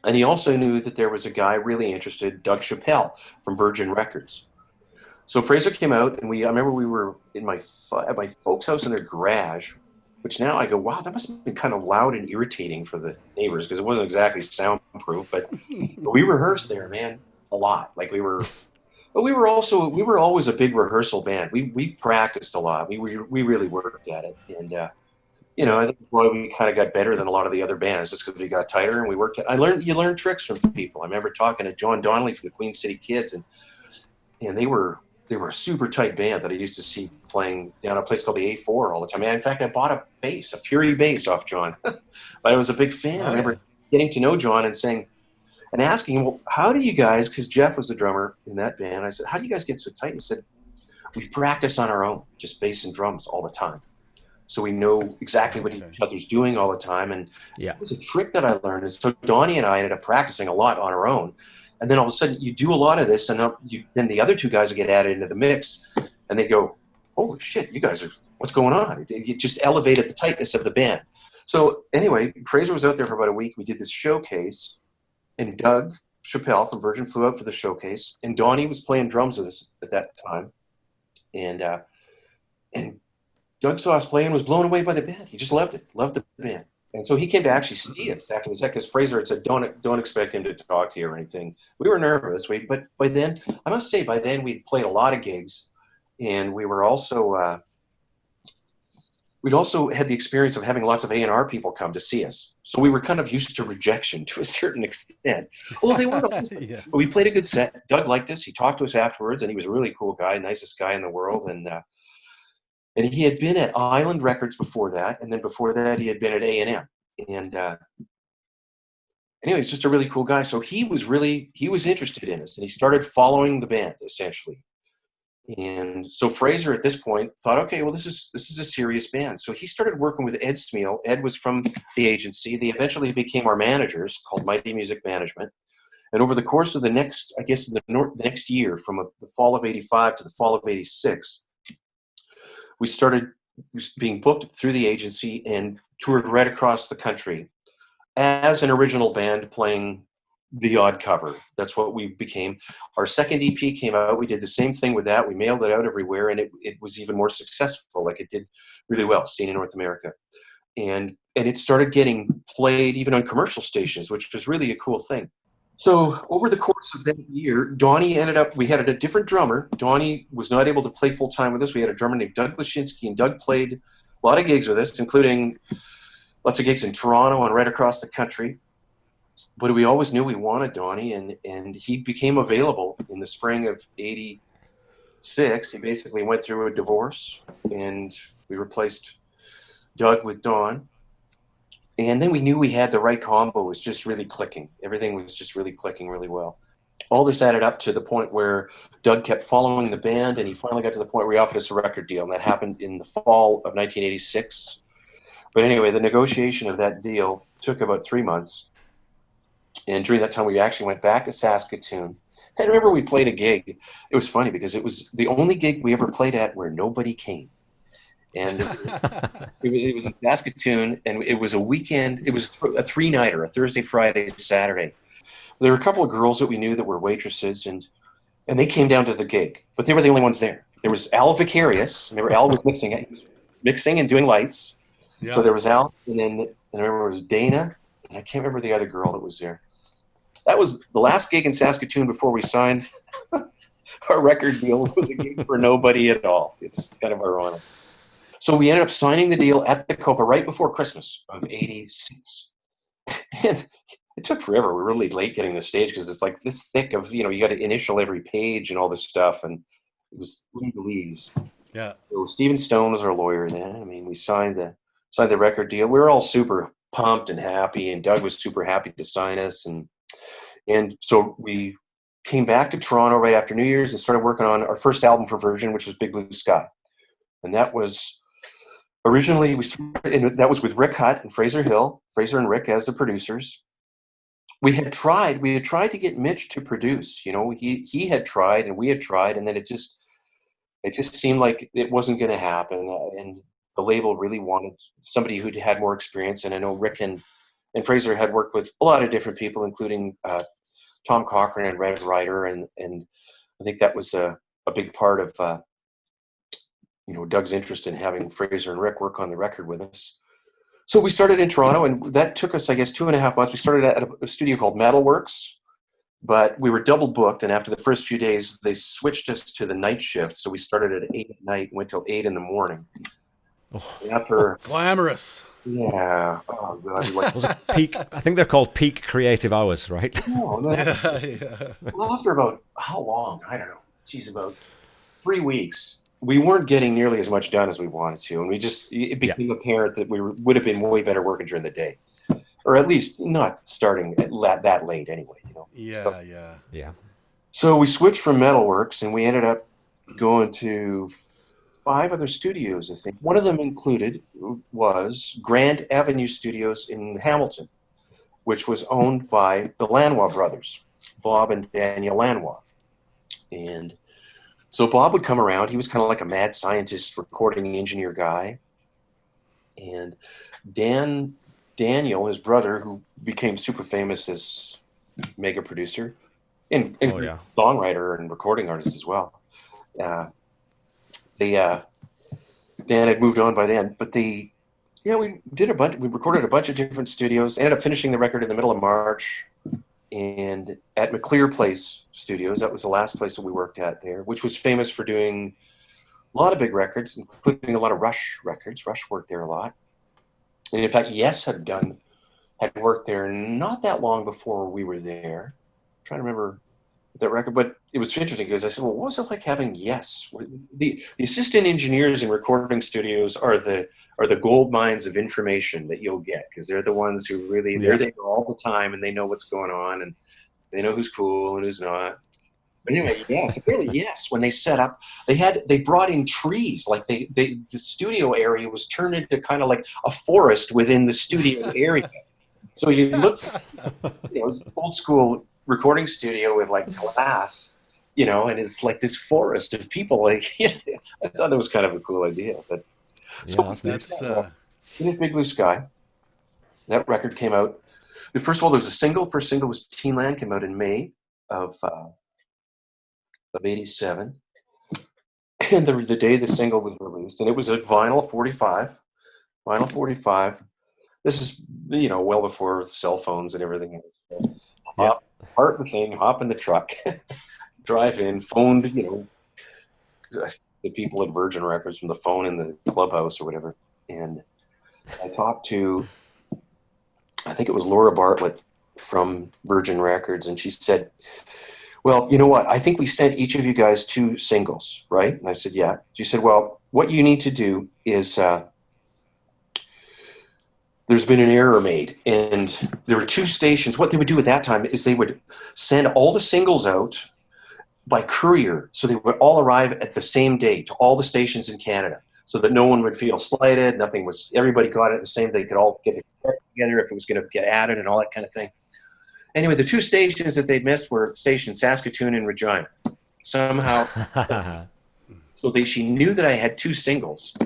And he also knew that there was a guy really interested, Doug Chappelle from Virgin Records. So Fraser came out, and I remember we were at my folks' house in their garage, which now I go, wow, that must have been kind of loud and irritating for the neighbors because it wasn't exactly soundproof. But we rehearsed there, man, a lot. Like we were always a big rehearsal band. We practiced a lot. We really worked at it, and I think we kind of got better than a lot of the other bands just because we got tighter and we worked. You learn tricks from people. I remember talking to John Donnelly from the Queen City Kids, and they were a super tight band that I used to see playing down a place called the A4 all the time. And in fact, I bought a Fury bass off John, but I was a big fan. I remember getting to know John and asking him, "Well, how do you guys?" Because Jeff was the drummer in that band. I said, "How do you guys get so tight?" He said, "We practice on our own, just bass and drums all the time. So we know exactly what each other's doing all the time." And it was a trick that I learned. And so Donnie and I ended up practicing a lot on our own. And then all of a sudden you do a lot of this, and then the other two guys will get added into the mix, and they go, "Holy shit, you guys what's going on?" It just elevated the tightness of the band. So anyway, Fraser was out there for about a week. We did this showcase, and Doug Chappelle from Virgin flew out for the showcase, and Donnie was playing drums with us at that time. And Doug saw us play and was blown away by the band. He just loved the band. And so he came to actually see us after the set because Fraser had said, don't expect him to talk to you or anything. We were nervous, but by then, I must say, we'd played a lot of gigs, and we were also we'd also had the experience of having lots of A&R people come to see us. So we were kind of used to rejection to a certain extent. Although they weren't always, but we played a good set. Doug liked us. He talked to us afterwards, and he was a really cool guy, nicest guy in the world. And he had been at Island Records before that, and then before that he had been at A&M. And anyway, he's just a really cool guy. So he was interested in us, and he started following the band, essentially. And so Fraser at this point thought, okay, well, this is a serious band. So he started working with Ed Smeal. Ed was from the agency. They eventually became our managers, called Mighty Music Management. And over the course of the next, I guess, the next year, from the fall of '85 to the fall of '86, we started being booked through the agency and toured right across the country as an original band playing the odd cover. That's what we became. Our second EP came out. We did the same thing with that. We mailed it out everywhere, and it was even more successful. Like, it did really well, seen in North America. And it started getting played even on commercial stations, which was really a cool thing. So over the course of that year, Donnie we had a different drummer. Donnie was not able to play full time with us. We had a drummer named Doug Lashinsky, and Doug played a lot of gigs with us, including lots of gigs in Toronto and right across the country. But we always knew we wanted Donnie, and he became available in the spring of '86. He basically went through a divorce, and we replaced Doug with Don. And then we knew we had the right combo. It was just really clicking. Everything was just really clicking really well. All this added up to the point where Doug kept following the band, and he finally got to the point where he offered us a record deal, and that happened in the fall of 1986. But anyway, the negotiation of that deal took about 3 months. And during that time, we actually went back to Saskatoon. I remember we played a gig. It was funny because it was the only gig we ever played at where nobody came. And it was in Saskatoon, and it was a weekend. It was a three-nighter, a Thursday, Friday, Saturday. There were a couple of girls that we knew that were waitresses, and they came down to the gig, but they were the only ones there. There was Al Vicarious. Remember, Al was mixing and doing lights. Yeah. So there was Al, and then I remember it was Dana, and I can't remember the other girl that was there. That was the last gig in Saskatoon before we signed our record deal. It was a gig for nobody at all. It's kind of ironic. So we ended up signing the deal at the Copa right before Christmas of '86. And it took forever. We were really late getting the stage because it's like this thick of, you got to initial every page and all this stuff. And it was legalese. Yeah. So Stephen Stone was our lawyer then. I mean, we signed the record deal. We were all super pumped and happy, and Doug was super happy to sign us. And so we came back to Toronto right after New Year's and started working on our first album for Virgin, which was Big Blue Sky. And that was originally, that was with Rick Hutt and Fraser Hill, Fraser and Rick as the producers. We had tried to get Mitch to produce. He had tried and we had tried, and then it just seemed like it wasn't going to happen. And the label really wanted somebody who'd had more experience. And I know Rick and Fraser had worked with a lot of different people, including Tom Cochrane and Red Ryder, and I think that was a big part of Doug's interest in having Fraser and Rick work on the record with us. So we started in Toronto, and that took us, I guess, 2.5 months. We started at a studio called Metalworks, but we were double booked, and after the first few days, they switched us to the night shift. So we started at 8 at night and went till 8 in the morning. Oh, glamorous. Yeah. Oh, God. Was it peak? I think they're called peak creative hours, right? No, yeah. Well, after about, how long? I don't know. Geez, about 3 weeks. We weren't getting nearly as much done as we wanted to, and it became apparent that we would have been way better working during the day, or at least not starting that late anyway. Yeah. So we switched from Metalworks, and we ended up going to 5 other studios, I think. One of them was Grant Avenue Studios in Hamilton, which was owned by the Lanois brothers, Bob and Daniel Lanois. And so Bob would come around. He was kind of like a mad scientist, recording engineer guy. And Daniel, his brother, who became super famous as mega producer and songwriter and recording artist as well. Dan had moved on by then, but we recorded a bunch of different studios, ended up finishing the record in the middle of March. And at McClear Place Studios, that was the last place that we worked at there, which was famous for doing a lot of big records, including a lot of Rush records. Rush worked there a lot. And in fact, Yes had worked there not that long before we were there. I'm trying to remember that record, but it was interesting because I said, well, what was it like having Yes? The assistant engineers in recording studios are the gold mines of information that you'll get, because they're the ones who they're there all the time, and they know what's going on, and they know who's cool and who's not. Anyway, yeah, apparently, yes. When they set up, they brought in trees. Like the studio area was turned into kind of like a forest within the studio area. So you look, it's an old school recording studio with like glass, and it's like this forest of people. Like, I thought that was kind of a cool idea. But Yeah, so That's finished Big Blue Sky. That record came out. First of all, there was a single. First single was Teen Land, came out in May of '87, and the day the single was released, and it was a vinyl 45. Vinyl 45. This is well before cell phones and everything else. yeah, Part the thing, hop in the truck, drive in, phoned the people at Virgin Records from the phone in the clubhouse or whatever, and I talked to, I think it was Laura Bartlett from Virgin Records, and she said, well, you know what? I think we sent each of you guys 2 singles, right? And I said, yeah. She said, well, what you need to do is there's been an error made. And there were 2 stations. What they would do at that time is they would send all the singles out by courier. So they would all arrive at the same day to all the stations in Canada so that no one would feel slighted. Everybody got it the same. They could all get together if it was going to get added and all that kind of thing. Anyway, the 2 stations that they'd missed were stations Saskatoon and Regina. Somehow, she knew that I had 2 singles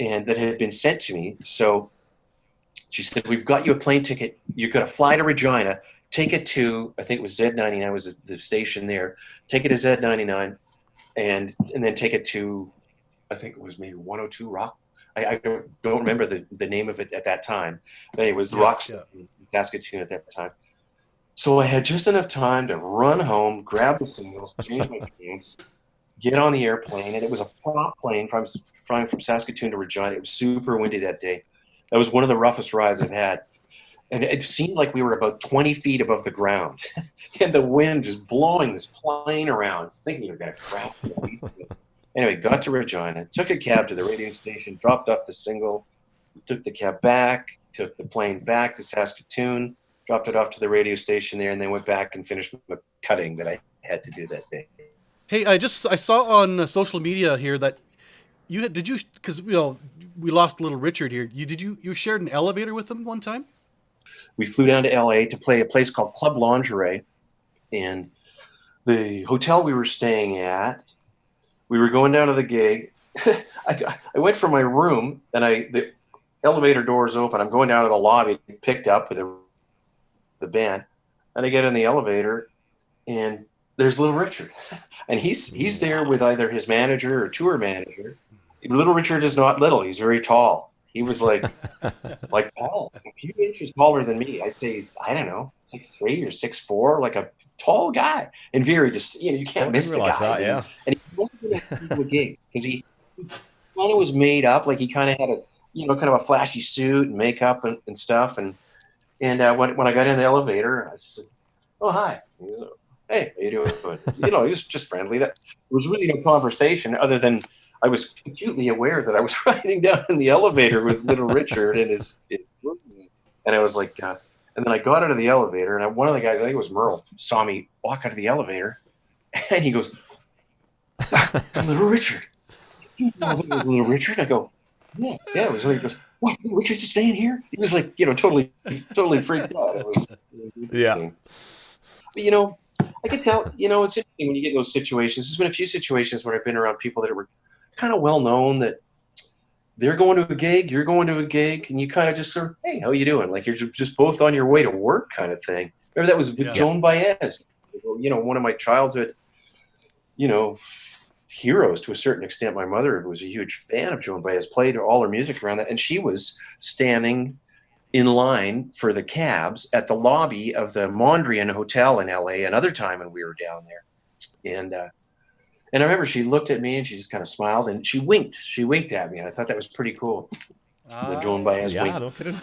and that had been sent to me. So she said, we've got you a plane ticket. You're going to fly to Regina. Take it to, I think it was Z99 was the station there. Take it to Z99 and then take it to, I think it was maybe 102 Rock. I don't remember the name of it at that time. But it was the Rock in Saskatoon at that time. So I had just enough time to run home, grab the singles, change my pants, get on the airplane, and it was a prop plane flying from Saskatoon to Regina. It was super windy that day. That was one of the roughest rides I've had. And it seemed like we were about 20 feet above the ground. And the wind just blowing this plane around, thinking you're going to crash. Anyway, got to Regina, took a cab to the radio station, dropped off the single, took the cab back, took the plane back to Saskatoon, dropped it off to the radio station there, and then went back and finished the cutting that I had to do that day. Hey, I saw on social media here that because we lost Little Richard here. You shared an elevator with him one time? We flew down to LA to play a place called Club Lingerie, and the hotel we were staying at, we were going down to the gig. I went from my room, and the elevator doors open. I'm going down to the lobby, picked up with the band, and I get in the elevator, and there's Little Richard, and he's there with either his manager or tour manager. Little Richard is not little; he's very tall. He was like tall, a few inches taller than me. I'd say, I don't know, 6'3" or 6'4", like a tall guy, and very just you can't miss the guy. That, yeah. And he wasn't going to do a gig because he kind of was made up, like he kind of had a kind of a flashy suit and makeup and stuff. And when I got in the elevator, I said, "Oh, hi." He was, "Hey, how you doing?" He was just friendly. There was really no conversation other than I was acutely aware that I was riding down in the elevator with Little Richard and his and I was like, and then I got out of the elevator, and one of the guys, I think it was Merle, saw me walk out of the elevator, and he goes, "Little Richard." Little Richard? I go, yeah. It was like, he goes, "What? Little Richard's staying here?" He was like, totally freaked out. It was yeah. But, I can tell, it's interesting when you get in those situations. There's been a few situations where I've been around people that were kind of well known, that they're going to a gig, you're going to a gig, and you kind of just sort of, "Hey, how you doing?" Like you're just both on your way to work kind of thing. Remember that was with Joan Baez, one of my childhood, heroes to a certain extent. My mother was a huge fan of Joan Baez, played all her music around that, and she was standing in line for the cabs at the lobby of the Mondrian Hotel in LA another time when we were down there. And I remember she looked at me and she just kind of smiled and she winked. She winked at me, and I thought that was pretty cool. The Joan Baez wink. No kidding.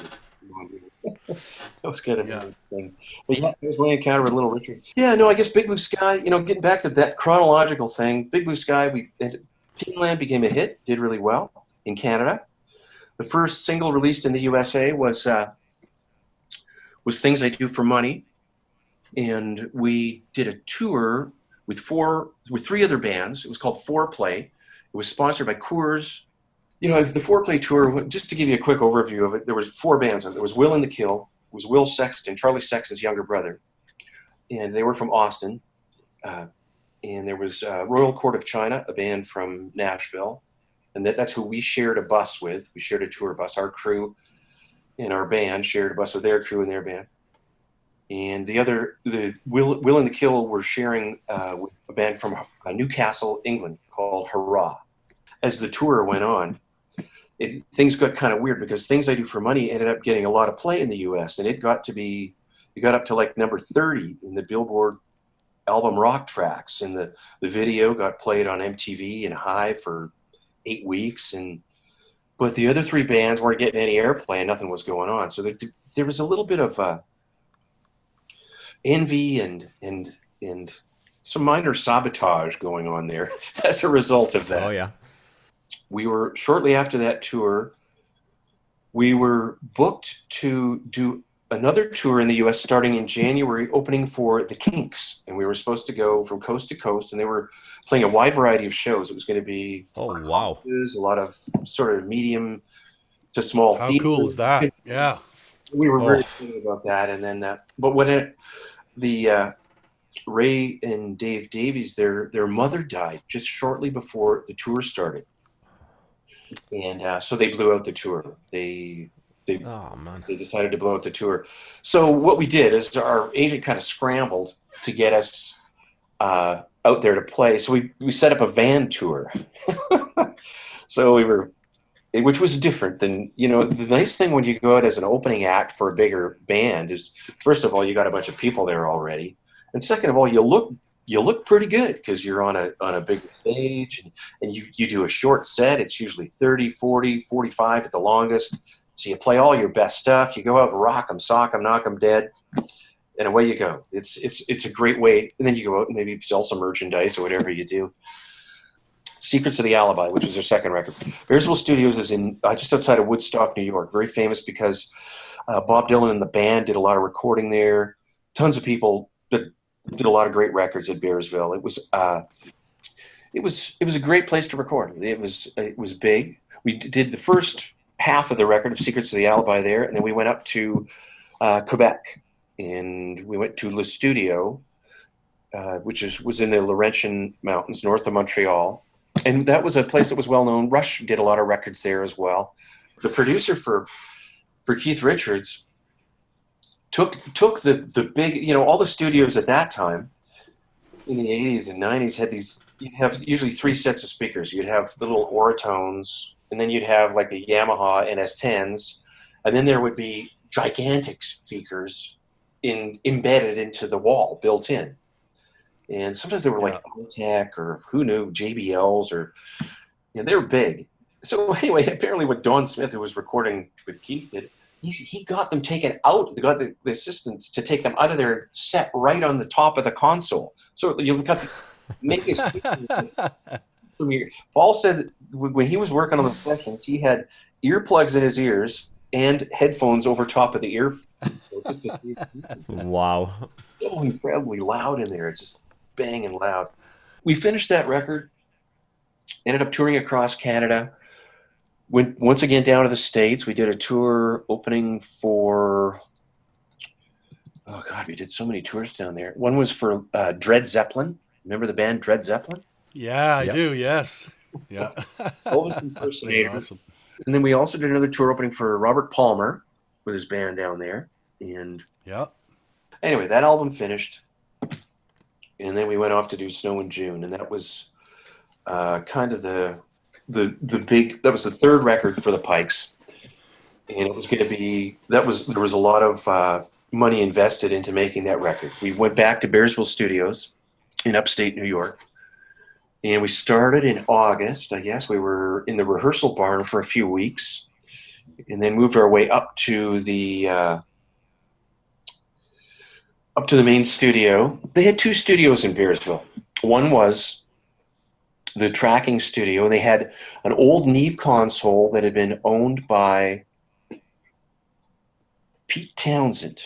That was kind of a thing. But yeah, it was my encounter with Little Richard. Yeah, no, I guess Big Blue Sky, getting back to that chronological thing, Big Blue Sky, Teen Land became a hit, did really well in Canada. The first single released in the USA was Things I Do for Money. And we did a tour with three other bands. It was called Foreplay. It was sponsored by Coors. You know, the Foreplay tour, just to give you a quick overview of it, there was 4 bands on it. There was Will and the Kill, it was Will Sexton, Charlie Sexton's younger brother, and they were from Austin. And there was Royal Court of China, a band from Nashville, and that's who we shared a bus with. We shared a tour bus. Our crew and our band shared a bus with their crew and their band. And the Will and the Kill were sharing with a band from Newcastle, England, called Hurrah. As the tour went on, things got kind of weird because Things I Do for Money ended up getting a lot of play in the U.S. and it got up to like number 30 in the Billboard album rock tracks, and the video got played on MTV and Hive for 8 weeks, but the other 3 bands weren't getting any airplay and nothing was going on. So there was a little bit of envy and some minor sabotage going on there as a result of that. Oh yeah. We were shortly after that tour, we were booked to do another tour in the U.S. starting in January, opening for the Kinks, and we were supposed to go from coast to coast, and they were playing a wide variety of shows. It was going to be a lot of sort of medium to small. How cool is that? Yeah, we were very excited about that. And then, but when Ray and Dave Davies, their mother died just shortly before the tour started, and so they blew out the tour. They decided to blow out the tour. So what we did is our agent kind of scrambled to get us out there to play. So we set up a van tour. So which was different than, you know, the nice thing when you go out as an opening act for a bigger band is, first of all, you got a bunch of people there already. And second of all, you look pretty good because you're on a big stage and you do a short set. It's usually 30, 40, 45 at the longest. So you play all your best stuff. You go out and rock 'em, sock 'em, knock 'em dead, and away you go. It's a great way. And then you go out and maybe sell some merchandise or whatever you do. Secrets of the Alibi, which was their second record. Bearsville Studios is in just outside of Woodstock, New York. Very famous because Bob Dylan and the band did a lot of recording there. Tons of people did a lot of great records at Bearsville. It was a great place to record. It was big. We did the first half of the record of Secrets of the Alibi there, and then we went up to Quebec, and we went to Le Studio, which was in the Laurentian Mountains, north of Montreal, and that was a place that was well known. Rush did a lot of records there as well. The producer for Keith Richards took the big, you know, all the studios at that time in the 80s and 90s had these. You'd have usually 3 sets of speakers. You'd have the little Oratones, and then you'd have like the Yamaha NS10s, and then there would be gigantic speakers embedded into the wall, built in. And sometimes they were like Tech or who knew, JBLs, or they were big. So anyway, apparently what Don Smith, who was recording with Keith, did, he got them taken out. They got the assistants to take them out of their set right on the top of the console. So you've got to make a Paul said that when he was working on the sessions, he had earplugs in his ears and headphones over top of the ear. Wow. So incredibly loud in there. It's just banging loud. We finished that record, ended up touring across Canada, went once again down to the States. We did a tour opening for, oh God, we did so many tours down there. One was for Dred Zeppelin. Remember the band Dred Zeppelin? Yeah, I do. Yes. Yeah. Elvis impersonator. Awesome. And then we also did another tour opening for Robert Palmer with his band down there. And anyway, that album finished. And then we went off to do Snow in June. And that was kind of the big, that was the third record for the Pikes. And it was going to be, there was a lot of money invested into making that record. We went back to Bearsville Studios in upstate New York. And we started in August, I guess. We were in the rehearsal barn for a few weeks, and then moved our way up to the main studio. They had 2 studios in Bearsville. One was the tracking studio, and they had an old Neve console that had been owned by Pete Townsend.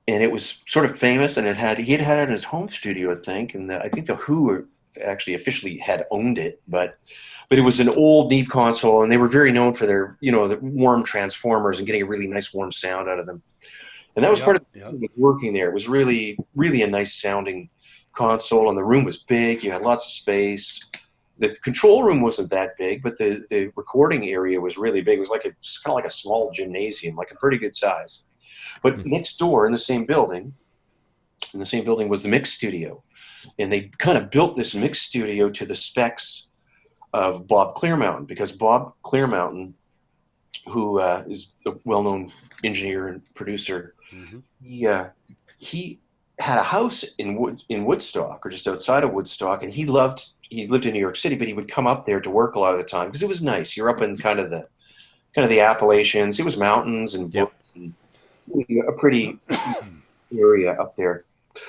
and it was sort of famous, and he had it in his home studio, I think, and I think the Who actually officially had owned it, but it was an old Neve console, and they were very known for their, the warm transformers and getting a really nice warm sound out of them. And that was part of working there. It was really, really a nice sounding console, and the room was big. You had lots of space. The control room wasn't that big, but the recording area was really big. It was kind of like a small gymnasium, like a pretty good size. But next door in the same building was the mix studio. And they kind of built this mix studio to the specs of Bob Clearmountain, because Bob Clearmountain, who is a well-known engineer and producer, he had a house in Woodstock, or just outside of Woodstock, and he lived in New York City, but he would come up there to work a lot of the time because it was nice. You're up in kind of the Appalachians. It was mountains and books and a pretty area up there.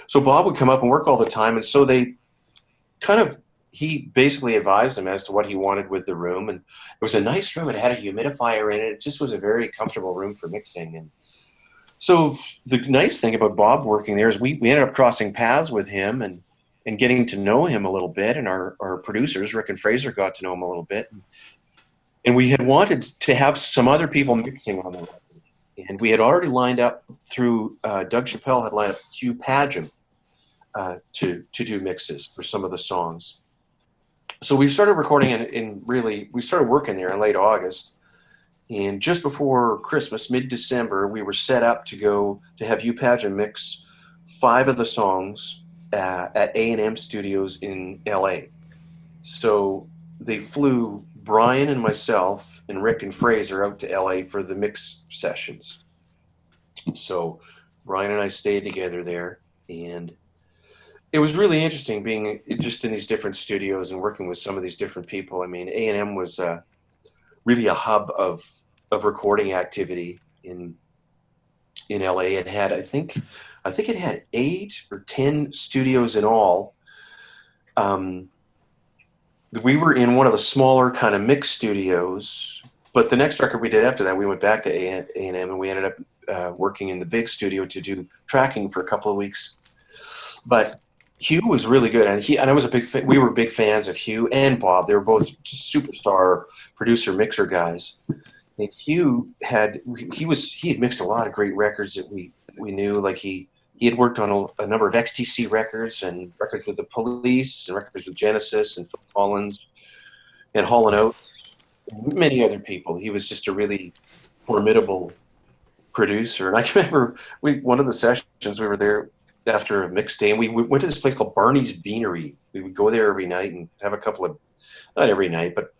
So Bob would come up and work all the time, and so he basically advised him as to what he wanted with the room, and it was a nice room. It had a humidifier in it. It just was a very comfortable room for mixing. And so the nice thing about Bob working there is we ended up crossing paths with him and getting to know him a little bit, and our producers, Rick and Fraser, got to know him a little bit. And we had wanted to have some other people mixing on the record. And we had already lined up through Doug Chappelle had lined up Hugh Padgham to do mixes for some of the songs. So we started recording we started working there in late August. And just before Christmas, mid-December, we were set up to have Hugh Padgham mix 5 of the songs at A&M Studios in LA. So they flew Brian and myself and Rick and Fraser out to LA for the mix sessions. So Brian and I stayed together there, and it was really interesting being just in these different studios and working with some of these different people. I mean, A&M was really a hub of recording activity in LA. It had, I think it had 8 or 10 studios in all. We were in one of the smaller kind of mix studios, but the next record we did after that, we went back to A&M, and we ended up working in the big studio to do tracking for a couple of weeks. But Hugh was really good, and I was we were big fans of Hugh and Bob. They were both superstar producer mixer guys. And Hugh had mixed a lot of great records that we knew. Like he had worked on a number of XTC records and records with the Police and records with Genesis and Phil Collins and Hall & Oates and many other people. He was just a really formidable producer. And I remember one of the sessions we were there after a mix day, and we went to this place called Barney's Beanery. We would go there every night and have a couple of, not every night, but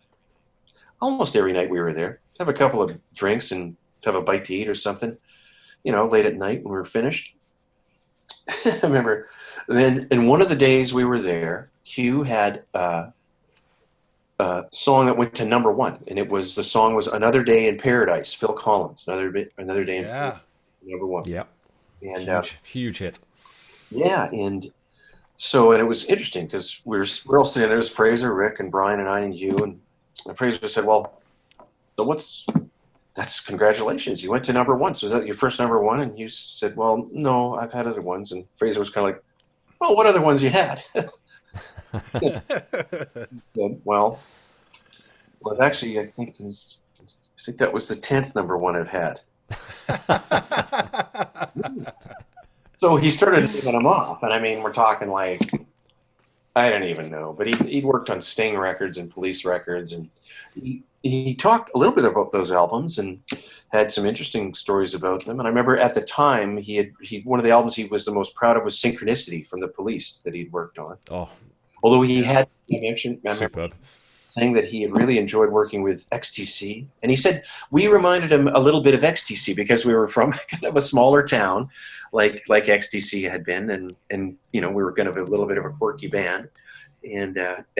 almost every night we were there, have a couple of drinks and have a bite to eat or something, late at night when we were finished. I remember then, in one of the days we were there, Hugh had a song that went to #1, and the song was "Another Day in Paradise," Phil Collins. Another day in Paradise, #1. Yeah, and huge hit. Yeah, and it was interesting because we're all sitting there. There's Fraser, Rick, and Brian, and I, and Hugh, and Fraser said, "Well, so that's congratulations. You went to #1. So is that your first #1?" And you said, "Well, no, I've had other ones." And Fraser was kind of like, "Well, what other ones you had?" Said, well, actually, I think that was the 10th #1 I've had. So he started naming them off, and I mean, we're talking like, I don't even know, but he'd worked on Sting records and Police records, and he talked a little bit about those albums and had some interesting stories about them. And I remember at the time one of the albums he was the most proud of was Synchronicity from the Police that he'd worked on. Oh, although he had mentioned superb. Saying that he had really enjoyed working with XTC, and he said we reminded him a little bit of XTC because we were from kind of a smaller town, like XTC had been, and we were kind of a little bit of a quirky band, and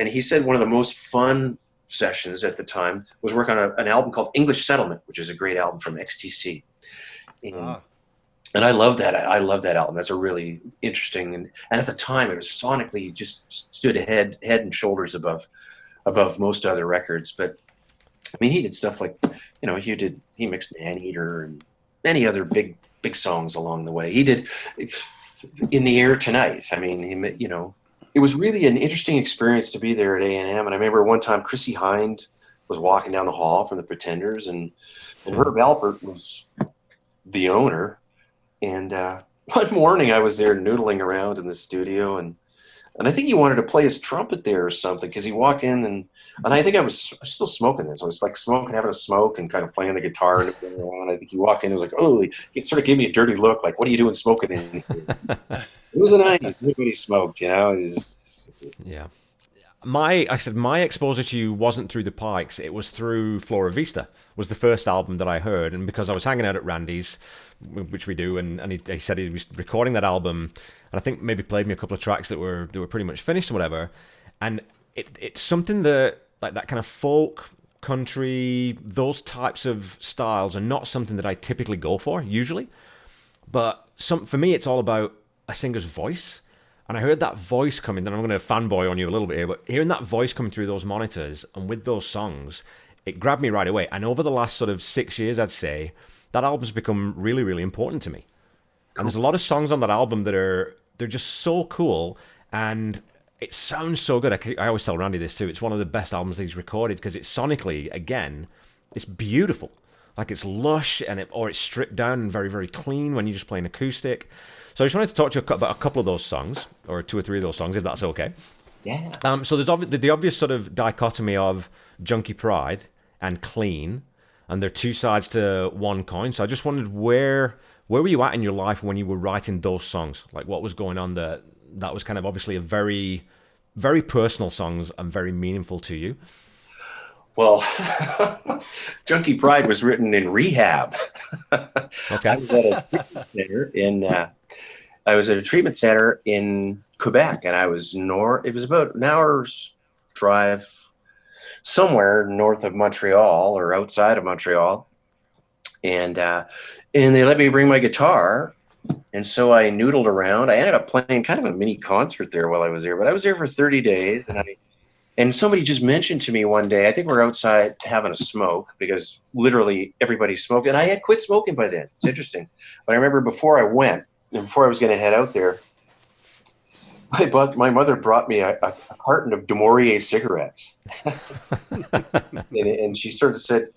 he said one of the most fun sessions at the time was work on an album called English Settlement, which is a great album from XTC, and I love that. I love that album. That's a really interesting, and at the time it was sonically just stood head and shoulders above most other records. But I mean, he did stuff like, he mixed Maneater and many other big big songs along the way. He did In the Air Tonight. I mean, it was really an interesting experience to be there at A&M. And I remember one time Chrissy Hind was walking down the hall from the Pretenders, and Herb Alpert was the owner. And one morning I was there noodling around in the studio, and I think he wanted to play his trumpet there or something, because he walked in, and I think I was still smoking this. I was like smoking, having a smoke, and kind of playing the guitar and going around. I think he walked in and was like, "Oh," he sort of gave me a dirty look, like, "What are you doing smoking in here?" It was a night. Everybody smoked, you know. It was, Yeah. My exposure to you wasn't through the Pikes. It was through Flora Vista. Was the first album that I heard, and because I was hanging out at Randy's, which we do, and he said he was recording that album, and I think maybe played me a couple of tracks that were pretty much finished or whatever, and it's something that, like, that kind of folk, country, those types of styles are not something that I typically go for usually, but for me it's all about a singer's voice. And I heard that voice coming, and I'm going to fanboy on you a little bit here, but hearing that voice coming through those monitors and with those songs, it grabbed me right away. And over the last sort of 6 years, I'd say, that album's become really, really important to me. And there's a lot of songs on that album they're just so cool, and it sounds so good. I always tell Randy this too. It's one of the best albums that he's recorded, because it's sonically, again, it's beautiful. Like, it's lush, or it's stripped down and very, very clean when you're just playing acoustic. So I just wanted to talk to you about a couple of those songs, or 2 or 3 of those songs, if that's okay. yeah. So there's the obvious sort of dichotomy of Junkie Pride and Clean, and they're 2 sides to one coin. So I just wondered, where were you at in your life when you were writing those songs? Like, what was going on that was kind of obviously a very, very personal songs and very meaningful to you? Well, Junkie Pride was written in rehab. Okay. I was at a treatment center in Quebec, and it was about an hour's drive somewhere north of Montreal or outside of Montreal. And they let me bring my guitar. And so I noodled around. I ended up playing kind of a mini concert there while I was there, but I was there for 30 days. And somebody just mentioned to me one day, I think we're outside having a smoke, because literally everybody smoked. And I had quit smoking by then. It's interesting. But I remember before I went, and before I was going to head out there, my mother brought me a carton of DeMaurier cigarettes. and she sort of said,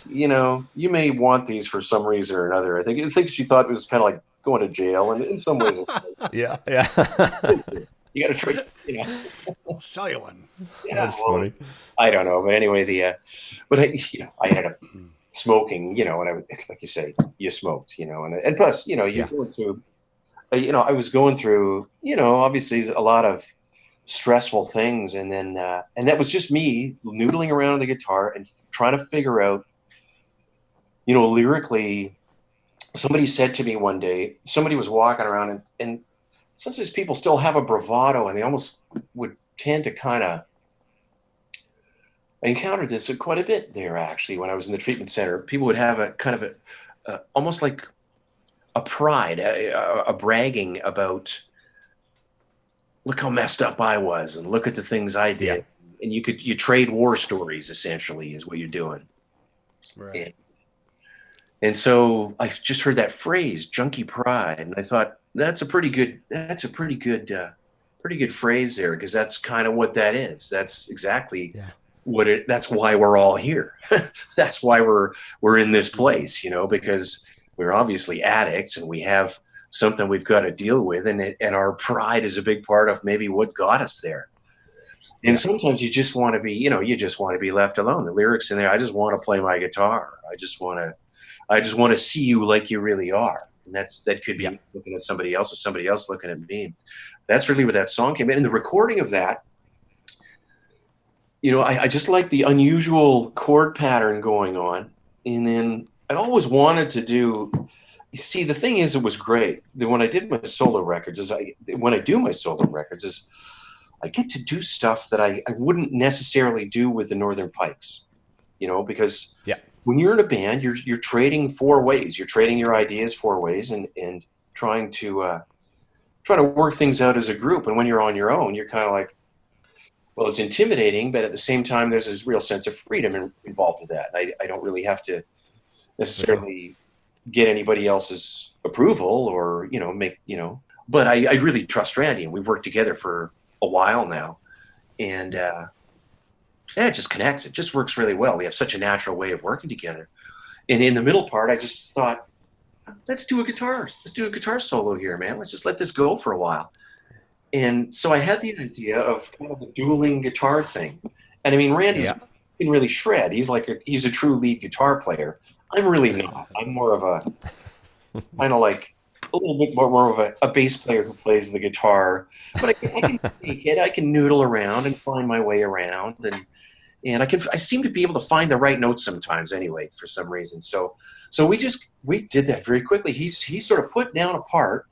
you may want these for some reason or another. I think she thought it was kind of like going to jail. And in some ways, Yeah. you got to try, I'll sell you one. Yeah, That's funny. I don't know, but anyway, I ended up smoking, and like you say, you smoked, and plus, you're going through, I was going through, obviously a lot of stressful things, and then, and that was just me noodling around on the guitar and trying to figure out, lyrically. Somebody said to me one day, somebody was walking around, and sometimes people still have a bravado, and they almost would tend to kind of, I encountered this quite a bit there, actually, when I was in the treatment center. People would have a kind of almost like a pride, a bragging about, look how messed up I was, and look at the things I did. Yeah. And you trade war stories, essentially, is what you're doing. Right. And so I just heard that phrase, junkie pride, and I thought, that's a pretty good phrase there, because that's kind of what that is. That's exactly that's why we're all here. That's why we're in this place, because we're obviously addicts, and we have something we've got to deal with, and our pride is a big part of maybe what got us there. And sometimes you just want to be, left alone. The lyrics in there, I just want to play my guitar. I just want to see you like you really are. And that could be looking at somebody else, or somebody else looking at me. That's really where that song came in. And the recording of that, I just like the unusual chord pattern going on. And then I'd always wanted to do, you see, the thing is, it was great that when I did my solo records, I get to do stuff that I wouldn't necessarily do with the Northern Pikes, because when you're in a band, you're trading 4 ways. You're trading your ideas 4 ways, and trying to work things out as a group. And when you're on your own, you're kind of like, well, it's intimidating, but at the same time, there's this real sense of freedom involved with that. I don't really have to necessarily get anybody else's approval or, but I really trust Randy, and we've worked together for a while now. And yeah, it just connects. It just works really well. We have such a natural way of working together. And in the middle part, I just thought, let's do a guitar solo here, man. Let's just let this go for a while. And so I had the idea of kind of the dueling guitar thing. And I mean, Randy's can really shred. He's a true lead guitar player. I'm really not. I'm more of a kind of like a little bit more of a bass player who plays the guitar. But I can take it. I can noodle around and find my way around, and I seem to be able to find the right notes sometimes anyway, for some reason. So we did that very quickly. He sort of put down a part,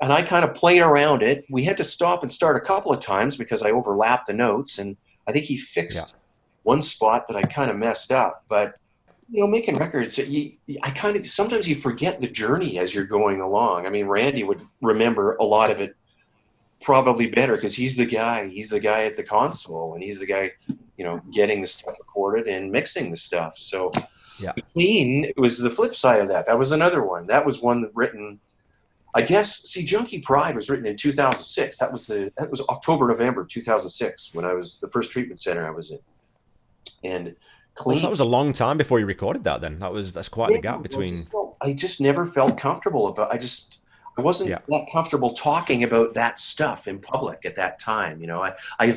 and I kind of played around it. We had to stop and start a couple of times because I overlapped the notes, and I think he fixed one spot that I kind of messed up. But making records, sometimes you forget the journey as you're going along. I mean, Randy would remember a lot of it probably better because he's the guy at the console, and he's the guy, getting the stuff recorded and mixing the stuff. So The Clean was the flip side of that. That was another one. That was one that written, I guess, Junkie Pride was written in 2006. That was October, November of 2006 when I was the first treatment center I was in. And Clean. So that was a long time before you recorded that. Then that's quite the gap between. I just never felt comfortable about. I wasn't that comfortable talking about that stuff in public at that time. I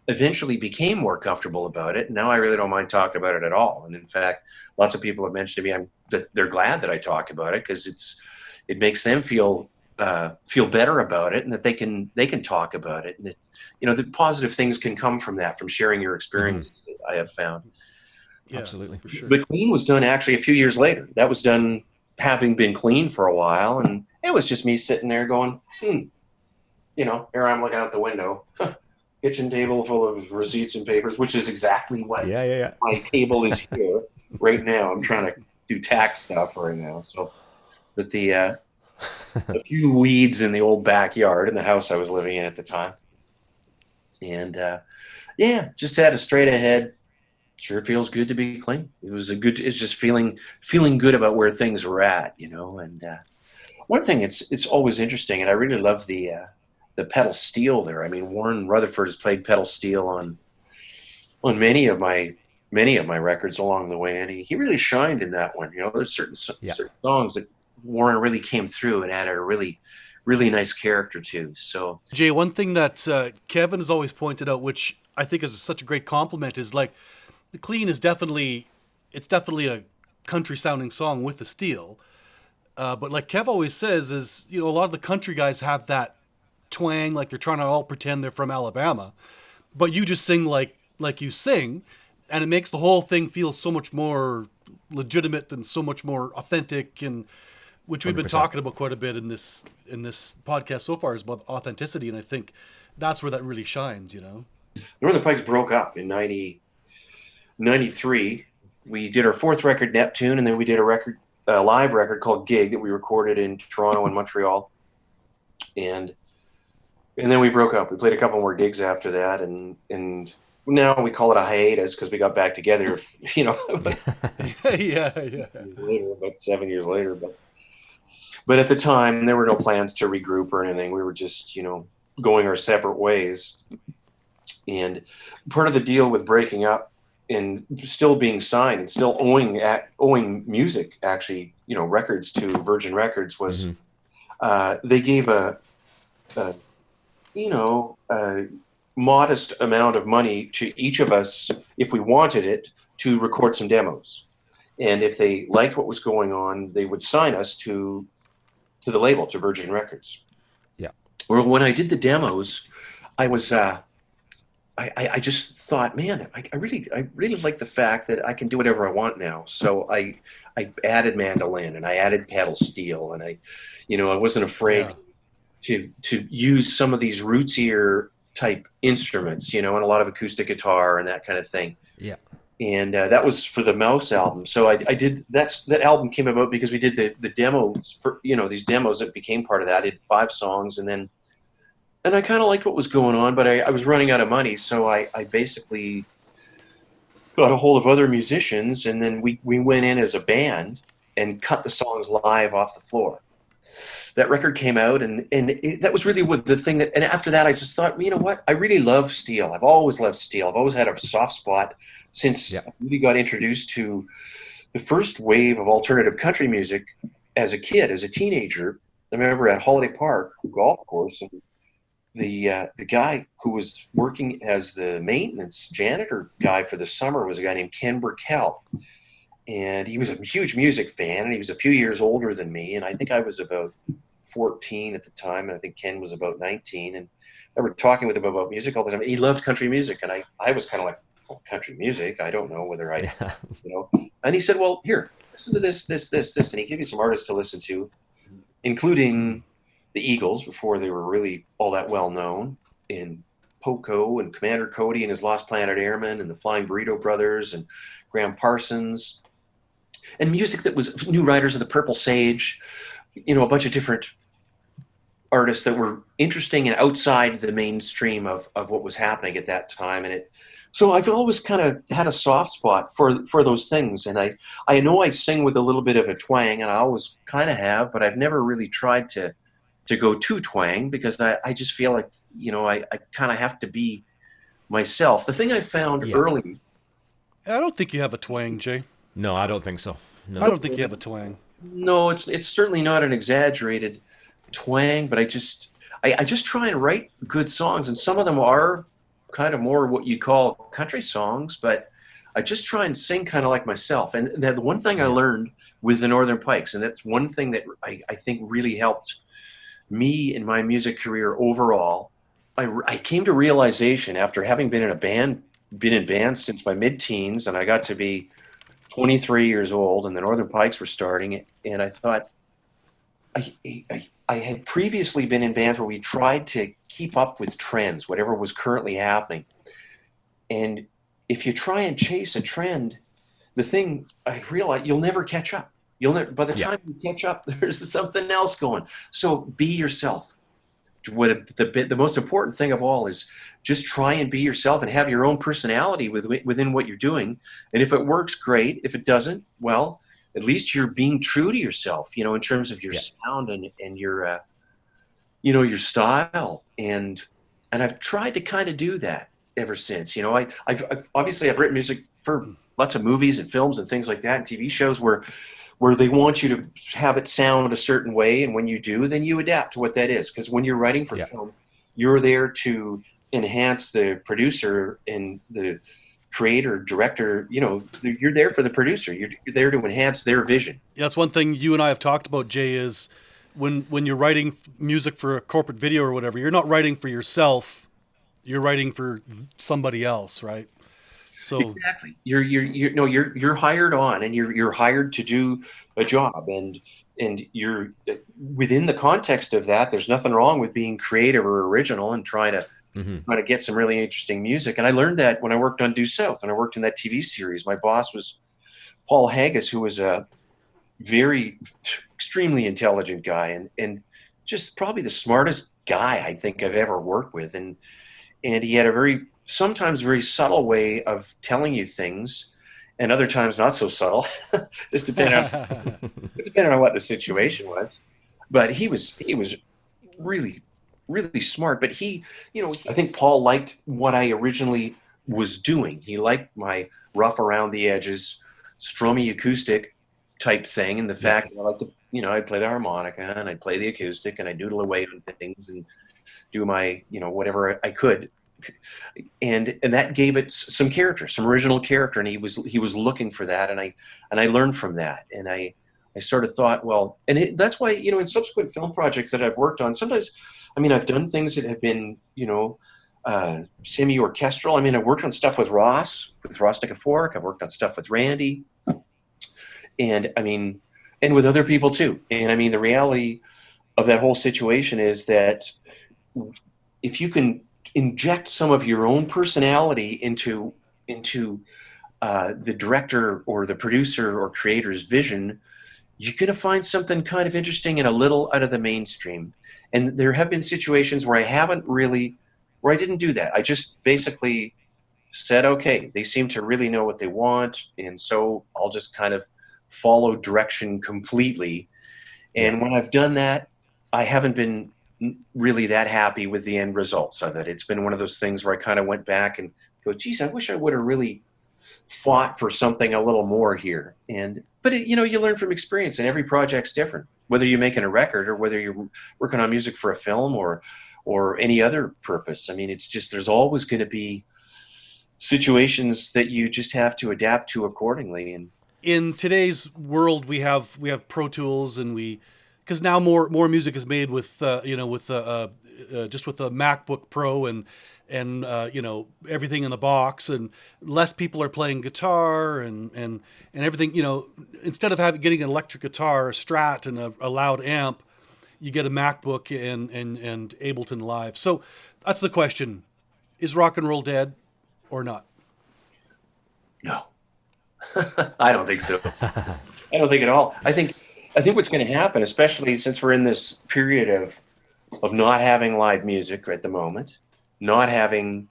eventually became more comfortable about it. And now I really don't mind talking about it at all. And in fact, lots of people have mentioned to me that they're glad that I talk about it because it makes them feel better about it, and that they can talk about it. And the positive things can come from that, from sharing your experiences. I have found. Yeah, absolutely, for sure. But Clean was done actually a few years later. That was done having been clean for a while, and it was just me sitting there going, here I'm looking out the window, kitchen table full of receipts and papers, which is exactly what my table is here right now. I'm trying to do tax stuff right now. So, but a few weeds in the old backyard in the house I was living in at the time. And just had a straight ahead. Sure feels good to be clean. It's just feeling good about where things were at, and one thing it's always interesting, and I really love the pedal steel there. I mean, Warren Rutherford has played pedal steel on many of my records along the way, and he really shined in that one. There's certain songs that Warren really came through and added a really, really nice character to. So, Jay, one thing that Kevin has always pointed out, which I think is such a great compliment, is like the Clean is definitely a country sounding song with the steel. But like Kev always says, is a lot of the country guys have that twang, like they're trying to all pretend they're from Alabama, but you just sing like you sing, and it makes the whole thing feel so much more legitimate and so much more authentic, and which we've been 100%. Talking about quite a bit in this podcast so far, is about authenticity, and I think that's where that really shines. Northern Pikes broke up in 93. We did our fourth record, Neptune, and then we did a live record called Gig that we recorded in Toronto and Montreal, and then we broke up. We played a couple more gigs after that, and now we call it a hiatus because we got back together, later, about 7 years later. But at the time, there were no plans to regroup or anything. We were just, going our separate ways. And part of the deal with breaking up and still being signed and still owing music, actually, records to Virgin Records was they gave a modest amount of money to each of us if we wanted it to record some demos. And if they liked what was going on, they would sign us to the label, to Virgin Records. Yeah. Well, when I did the demos, I was I just thought, man, I really like the fact that I can do whatever I want now. So I added mandolin and I added pedal steel, and I wasn't afraid to use some of these rootsier type instruments, and a lot of acoustic guitar and that kind of thing. Yeah. And that was for the Mouse album. So I did that album came about because we did the demos for these demos that became part of that. I did 5 songs, and I kind of liked what was going on, but I was running out of money, so I basically got a hold of other musicians, and then we went in as a band, and cut the songs live off the floor. That record came out, and that was really what the thing that. And after that, I just thought, you know what? I really love steel. I've always loved steel. I've always had a soft spot since I really got introduced to the first wave of alternative country music as a kid, as a teenager. I remember at Holiday Park golf course, and the guy who was working as the maintenance janitor guy for the summer was a guy named Ken Burkell. And he was a huge music fan, and he was a few years older than me. And I think I was about 14 at the time, and I think Ken was about 19. And I remember talking with him about music all the time. He loved country music, and I was kind of like, oh, country music? I don't know whether I, you know. And he said, well, here, listen to this. And he gave me some artists to listen to, including the Eagles before they were really all that well known, in Poco and Commander Cody and his Lost Planet Airmen and the Flying Burrito Brothers and Graham Parsons, and music that was New Riders of the Purple Sage, you know, a bunch of different artists that were interesting and outside the mainstream of what was happening at that time. And so I've always kind of had a soft spot for those things. And I know I sing with a little bit of a twang, and I always kind of have, but I've never really tried to go too twang, because I just feel like, you know, I kind of have to be myself. The thing I found early. I don't think you have a twang, Jay. No, I don't think so. No. I don't think you have a twang. No, it's certainly not an exaggerated twang, but I just try and write good songs, and some of them are kind of more what you call country songs, but I just try and sing kind of like myself. And the one thing I learned with the Northern Pikes, and that's one thing that I think really helped me in my music career overall, I came to realization after having been in bands since my mid-teens, and I got to be 23 years old, and the Northern Pikes were starting, and I thought I had previously been in bands where we tried to keep up with trends, whatever was currently happening. And if you try and chase a trend, the thing I realized, you'll never catch up. By the time you catch up, there's something else going. So be yourself. The most important thing of all is just try and be yourself and have your own personality within what you're doing. And if it works, great. If it doesn't, well, at least you're being true to yourself, you know, in terms of your sound and your, you know, your style. And I've tried to kind of do that ever since. You know, I've obviously I've written music for lots of movies and films and things like that, and TV shows where they want you to have it sound a certain way, and when you do, then you adapt to what that is. Because when you're writing for film, you're there to enhance the producer and the creator, director. You know, you're there for the producer. You're there to enhance their vision. Yeah, that's one thing you and I have talked about, Jay, is when you're writing music for a corporate video or whatever, you're not writing for yourself. You're writing for somebody else, right? So exactly, you're hired on, and you're hired to do a job, and you're within the context of that. There's nothing wrong with being creative or original and trying to get some really interesting music. And I learned that when I worked on Due South, and I worked in that TV series. My boss was Paul Haggis, who was a very extremely intelligent guy, and just probably the smartest guy I think I've ever worked with. And he had a sometimes very subtle way of telling you things, and other times not so subtle, just depending on what the situation was. But he was really, really smart. But I think Paul liked what I originally was doing. He liked my rough around the edges, strummy acoustic type thing, and the fact that I like to, I'd play the harmonica and I'd play the acoustic and I'd doodle away on things and do my, whatever I could. And that gave it some character, some original character, and he was looking for that, and I learned from that, and I sort of thought, well, and that's why in subsequent film projects that I've worked on, sometimes, I've done things that have been semi-orchestral. I worked on stuff with Ross Nikifork. I've worked on stuff with Randy, and with other people too. And the reality of that whole situation is that if you can inject some of your own personality into the director or the producer or creator's vision, you're going to find something kind of interesting and a little out of the mainstream. And there have been situations where I didn't do that. I just basically said, okay, they seem to really know what they want, and so I'll just kind of follow direction completely. And when I've done that, I haven't been really that happy with the end results of it. It's been one of those things where I kind of went back and go, geez, I wish I would have really fought for something a little more here. But you learn from experience, and every project's different, whether you're making a record or whether you're working on music for a film or any other purpose. I mean, it's just, there's always going to be situations that you just have to adapt to accordingly. And in today's world, we have Pro Tools, and because now more music is made with just with the MacBook Pro and everything in the box, and less people are playing guitar and everything. Instead of getting an electric guitar, a Strat, and a loud amp, you get a MacBook and Ableton Live. So that's the question: is rock and roll dead or not? No. I don't think so. I don't think at all. I think what's going to happen, especially since we're in this period of not having live music at the moment, not having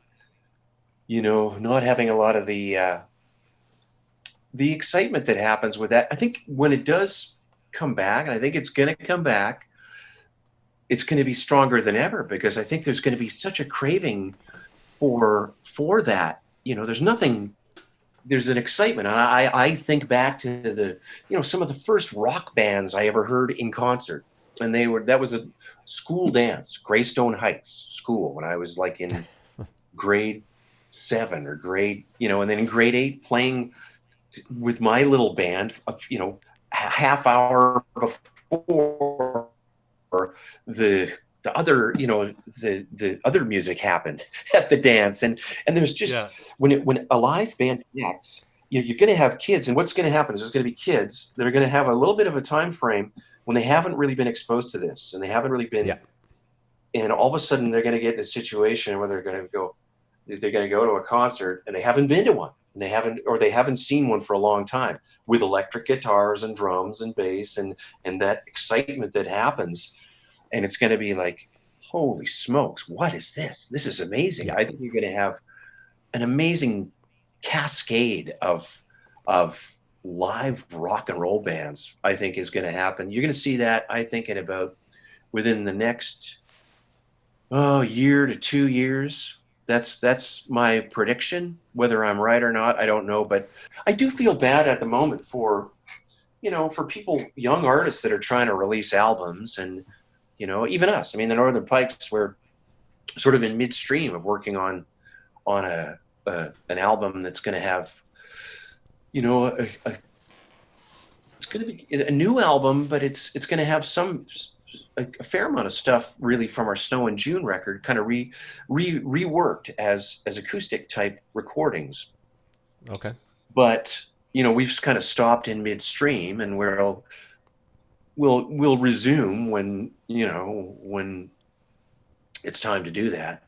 a lot of the excitement that happens with that. I think when it does come back, and I think it's going to come back, it's going to be stronger than ever, because I think there's going to be such a craving for that. There's an excitement. And I think back to some of the first rock bands I ever heard in concert. And that was a school dance, Greystone Heights School, when I was like in grade 7 or grade, and then in grade 8 playing with my little band, a half hour before the other, the other music happened at the dance. And there's just, when a live band connects, you're going to have kids, and what's going to happen is there's going to be kids that are going to have a little bit of a time frame when they haven't really been exposed to this, and they haven't really been, and all of a sudden they're going to get in a situation where they're going to go to a concert, and they haven't been to one, and they haven't seen one for a long time, with electric guitars and drums and bass and that excitement that happens. And it's going to be like, holy smokes, what is this? This is amazing. I think you're going to have an amazing cascade of live rock and roll bands, I think, is going to happen. You're going to see that, I think, within the next year to 2 years. That's my prediction. Whether I'm right or not, I don't know. But I do feel bad at the moment for people, young artists that are trying to release albums, and even us. I mean, the Northern Pikes, we're sort of in midstream of working on an album that's going to have, it's going to be a new album, but it's going to have a fair amount of stuff really from our Snow in June record, kind of reworked as acoustic type recordings. Okay. But we've kind of stopped in midstream, and we'll resume when it's time to do that.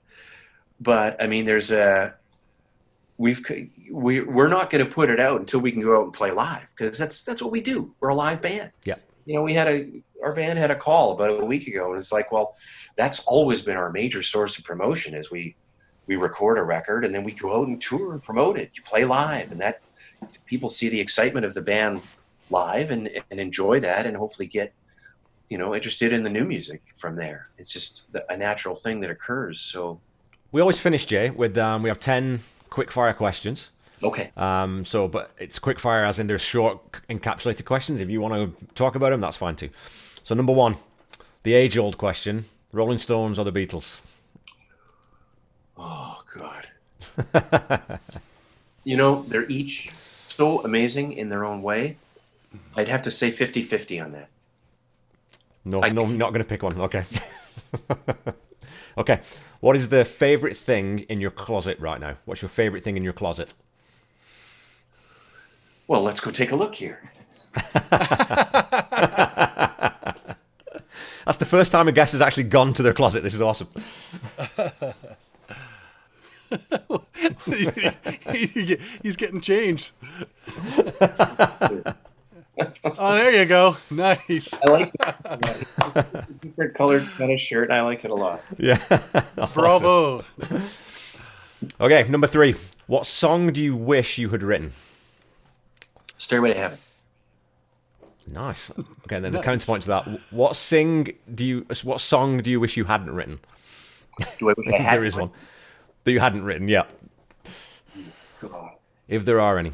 But I mean, we're not going to put it out until we can go out and play live, because that's what we do. We're a live band. Yeah. Our band had a call about a week ago, and it's like, well, that's always been our major source of promotion, is we record a record and then we go out and tour and promote it. You play live, and that people see the excitement of the band live and enjoy that, and hopefully get interested in the new music from there. It's just a natural thing that occurs. So we always finish, Jay, with we have 10 quick fire questions. Okay. But it's quick fire as in they're short encapsulated questions. If you want to talk about them, that's fine too. So number 1, the age-old question: Rolling Stones or the Beatles? Oh God. They're each so amazing in their own way. I'd have to say 50-50 on that. No, I'm not going to pick one. Okay. Okay. What is the favorite thing in your closet right now? What's your favorite thing in your closet? Well, let's go take a look here. That's the first time a guest has actually gone to their closet. This is awesome. He's getting changed. Oh, there you go. Nice. I like it. Different colored kind of shirt. I like it a lot. Yeah. Bravo. Okay, number 3. What song do you wish you had written? Stairway to Heaven. Nice. Okay, then the Nice. counterpoint to that: what song do you wish you hadn't written? Do I wish I If had there is one that you hadn't written, yeah. God. If there are any.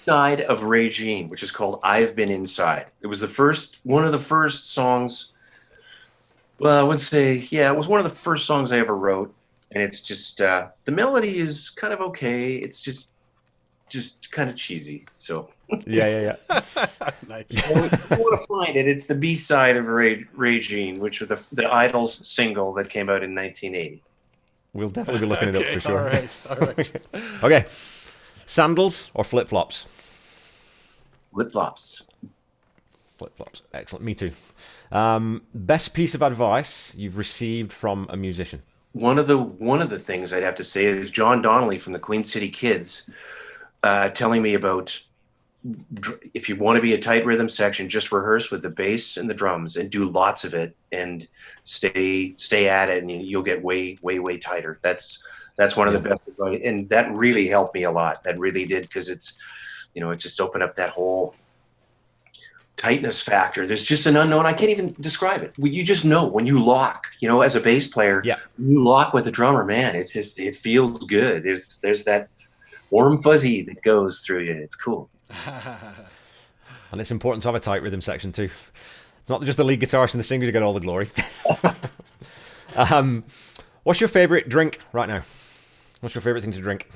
Side of Regine, which is called "I've Been Inside." It was one of the first songs. Well, I would say, yeah, it was one of the first songs I ever wrote, and it's just the melody is kind of okay. It's just kind of cheesy. So Yeah. Nice. if you want to find it, it's the B side of Regine, which was the Idols single that came out in 1980. We'll definitely be looking it up Okay, for sure. all right. Okay. Sandals or flip-flops? Flip flops. Flip-flops. Excellent. Me too. Best piece of advice you've received from a musician? One of the things I'd have to say is John Donnelly from the Queen City Kids telling me about, if you want to be a tight rhythm section, just rehearse with the bass and the drums and do lots of it and stay at it, and you'll get way tighter. That's one of the best advice, and that really helped me a lot. That really did, because it just opened up that whole tightness factor. There's just an unknown. I can't even describe it. You just know when you lock, as a bass player, when you lock with a drummer, man, it feels good. There's that warm fuzzy that goes through you. It's cool. And it's important to have a tight rhythm section too. It's not just the lead guitarist and the singers who get all the glory. What's your favorite drink right now? What's your favorite thing to drink?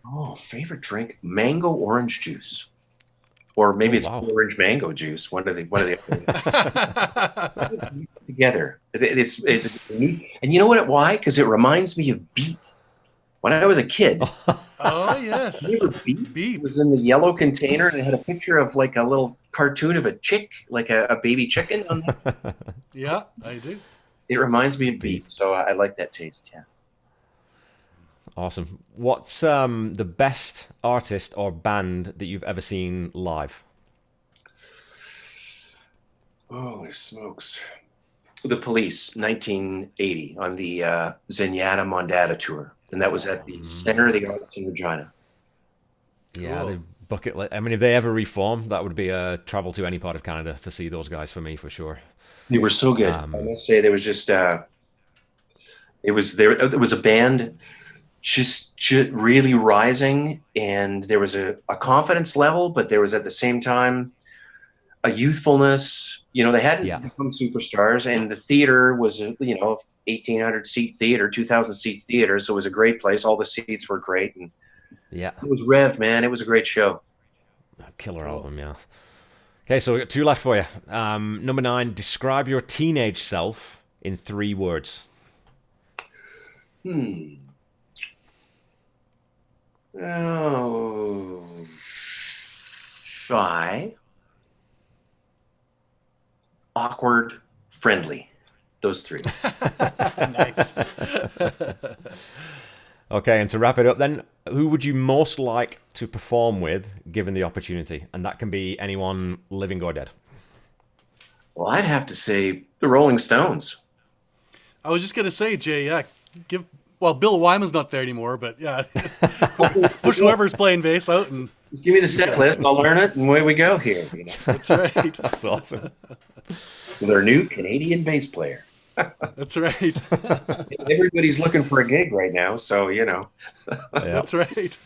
Oh, favorite drink? Mango orange juice. Or maybe orange mango juice. One of the together. It's neat. And you know what? Why? Because it reminds me of Beep. When I was a kid. Oh yes. Beep. It was in the yellow container, and it had a picture of like a little cartoon of a chick, like a baby chicken on there. Yeah, I do. It reminds me of Beep, so I like that taste. Yeah. Awesome. What's the best artist or band that you've ever seen live? Holy smokes. The Police, 1980, on the Zenyatta Mondata tour. And that was at the Center of the Arts in Regina. Yeah, the bucket list. I mean, if they ever reform, that would be a travel to any part of Canada to see those guys for me, for sure. They were so good. I must say, there was just it was a band just really rising, and there was a confidence level, but there was at the same time a youthfulness. They hadn't become superstars, and the theater was 1,800 seat theater, 2,000 seat theater, so it was a great place. All the seats were great, and it was revved, man. It was a great show. Killer album, yeah. Okay, so we got two left for you. Number 9, describe your teenage self in 3 words. Oh, shy, awkward, friendly. Those 3. Nice. Okay, and to wrap it up then, who would you most like to perform with given the opportunity? And that can be anyone living or dead. Well, I'd have to say the Rolling Stones. I was just gonna say, Jay, Bill Wyman's not there anymore, but yeah. Push whoever's playing bass out and give me the set list, I'll learn it, and away we go here. That's right. That's awesome. Their new Canadian bass player. That's right. Everybody's looking for a gig right now, so That's right.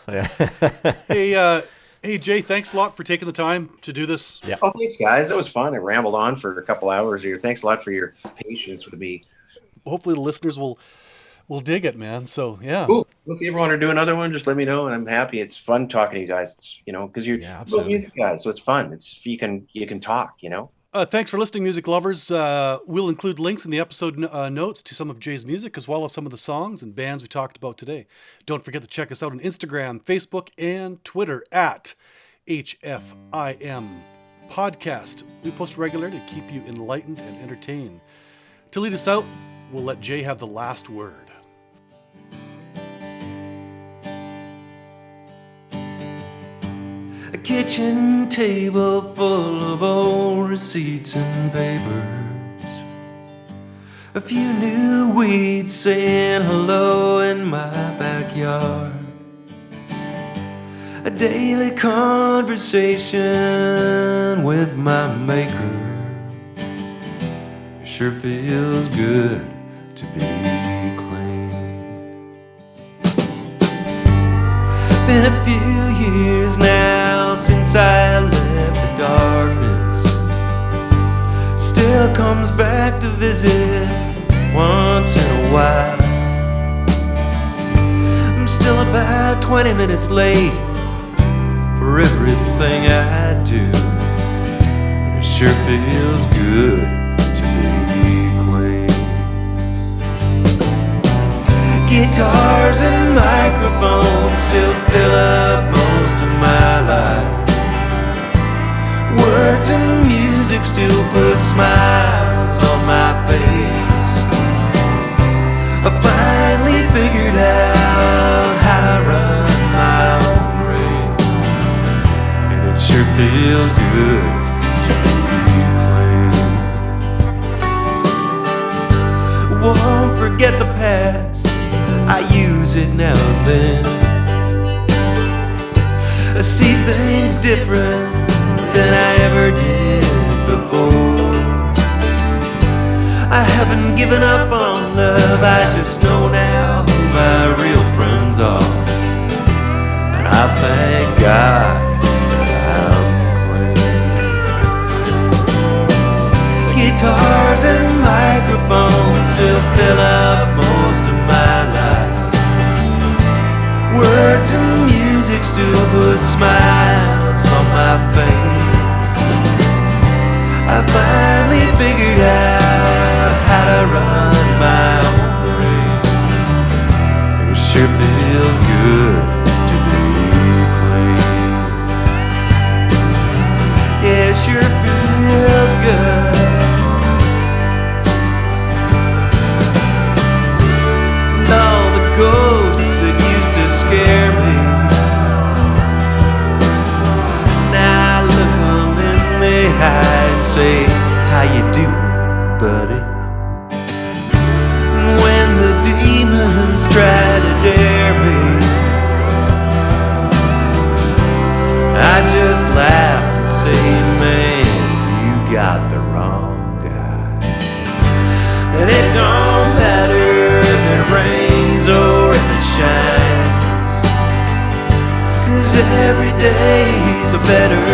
Yeah. Hey, Jay, thanks a lot for taking the time to do this. Yeah. Oh, thanks, guys. That was fun. I rambled on for a couple hours here. Thanks a lot for your patience with me. Hopefully the listeners will dig it, man. So yeah. Cool. If you ever want to do another one, just let me know, and I'm happy. It's fun talking to you guys. It's because you're both music guys, so it's fun. It's you can talk. Thanks for listening, music lovers. We'll include links in the episode notes to some of Jay's music, as well as some of the songs and bands we talked about today. Don't forget to check us out on Instagram, Facebook, and Twitter at HFIM Podcast. We post regularly to keep you enlightened and entertained. To lead us out, we'll let Jay have the last word. A kitchen table full of old receipts and papers. A few new weeds saying hello in my backyard. a daily conversation with my maker. It sure feels good to be clean. Been a few years now since I left the darkness. Still comes back to visit once in a while. I'm still about 20 minutes late for everything I do, but it sure feels good to be clean. Guitars and microphones still fill up most of my life. Words and music still put smiles on my face. I finally figured out how to run my own race, and it sure feels good to be clean. Won't forget the past, I use it now and then. I see things different than I ever did before. I haven't given up on love, I just know now who my real friends are. And I thank God that I'm clean. Guitars and microphones still fill up most of my life. Words and music still put smiles on my face. I finally figured out how to run my own race, and it sure feels good to be clean. Yeah, it sure feels good. And all the ghosts that used to scare me, now I look them in the eye and say, how you doing, buddy? And when the demons try to dare me, I just laugh and say, man, you got the wrong guy. And it don't matter if it rains or if it shines, 'cause every day's a better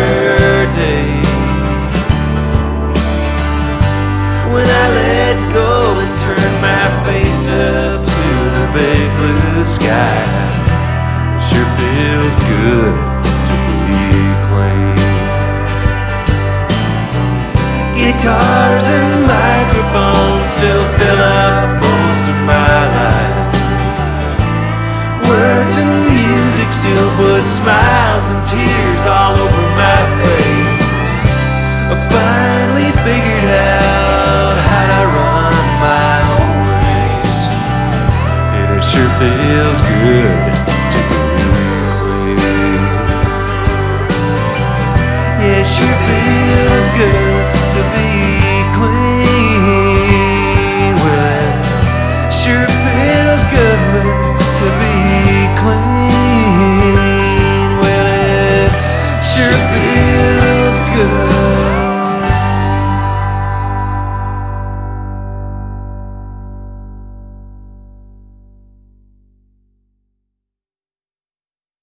day when I let go and turn my face up to the big blue sky. It sure feels good to be clean. Guitars and microphones still fill up most of my life. Words and music still put smiles and tears all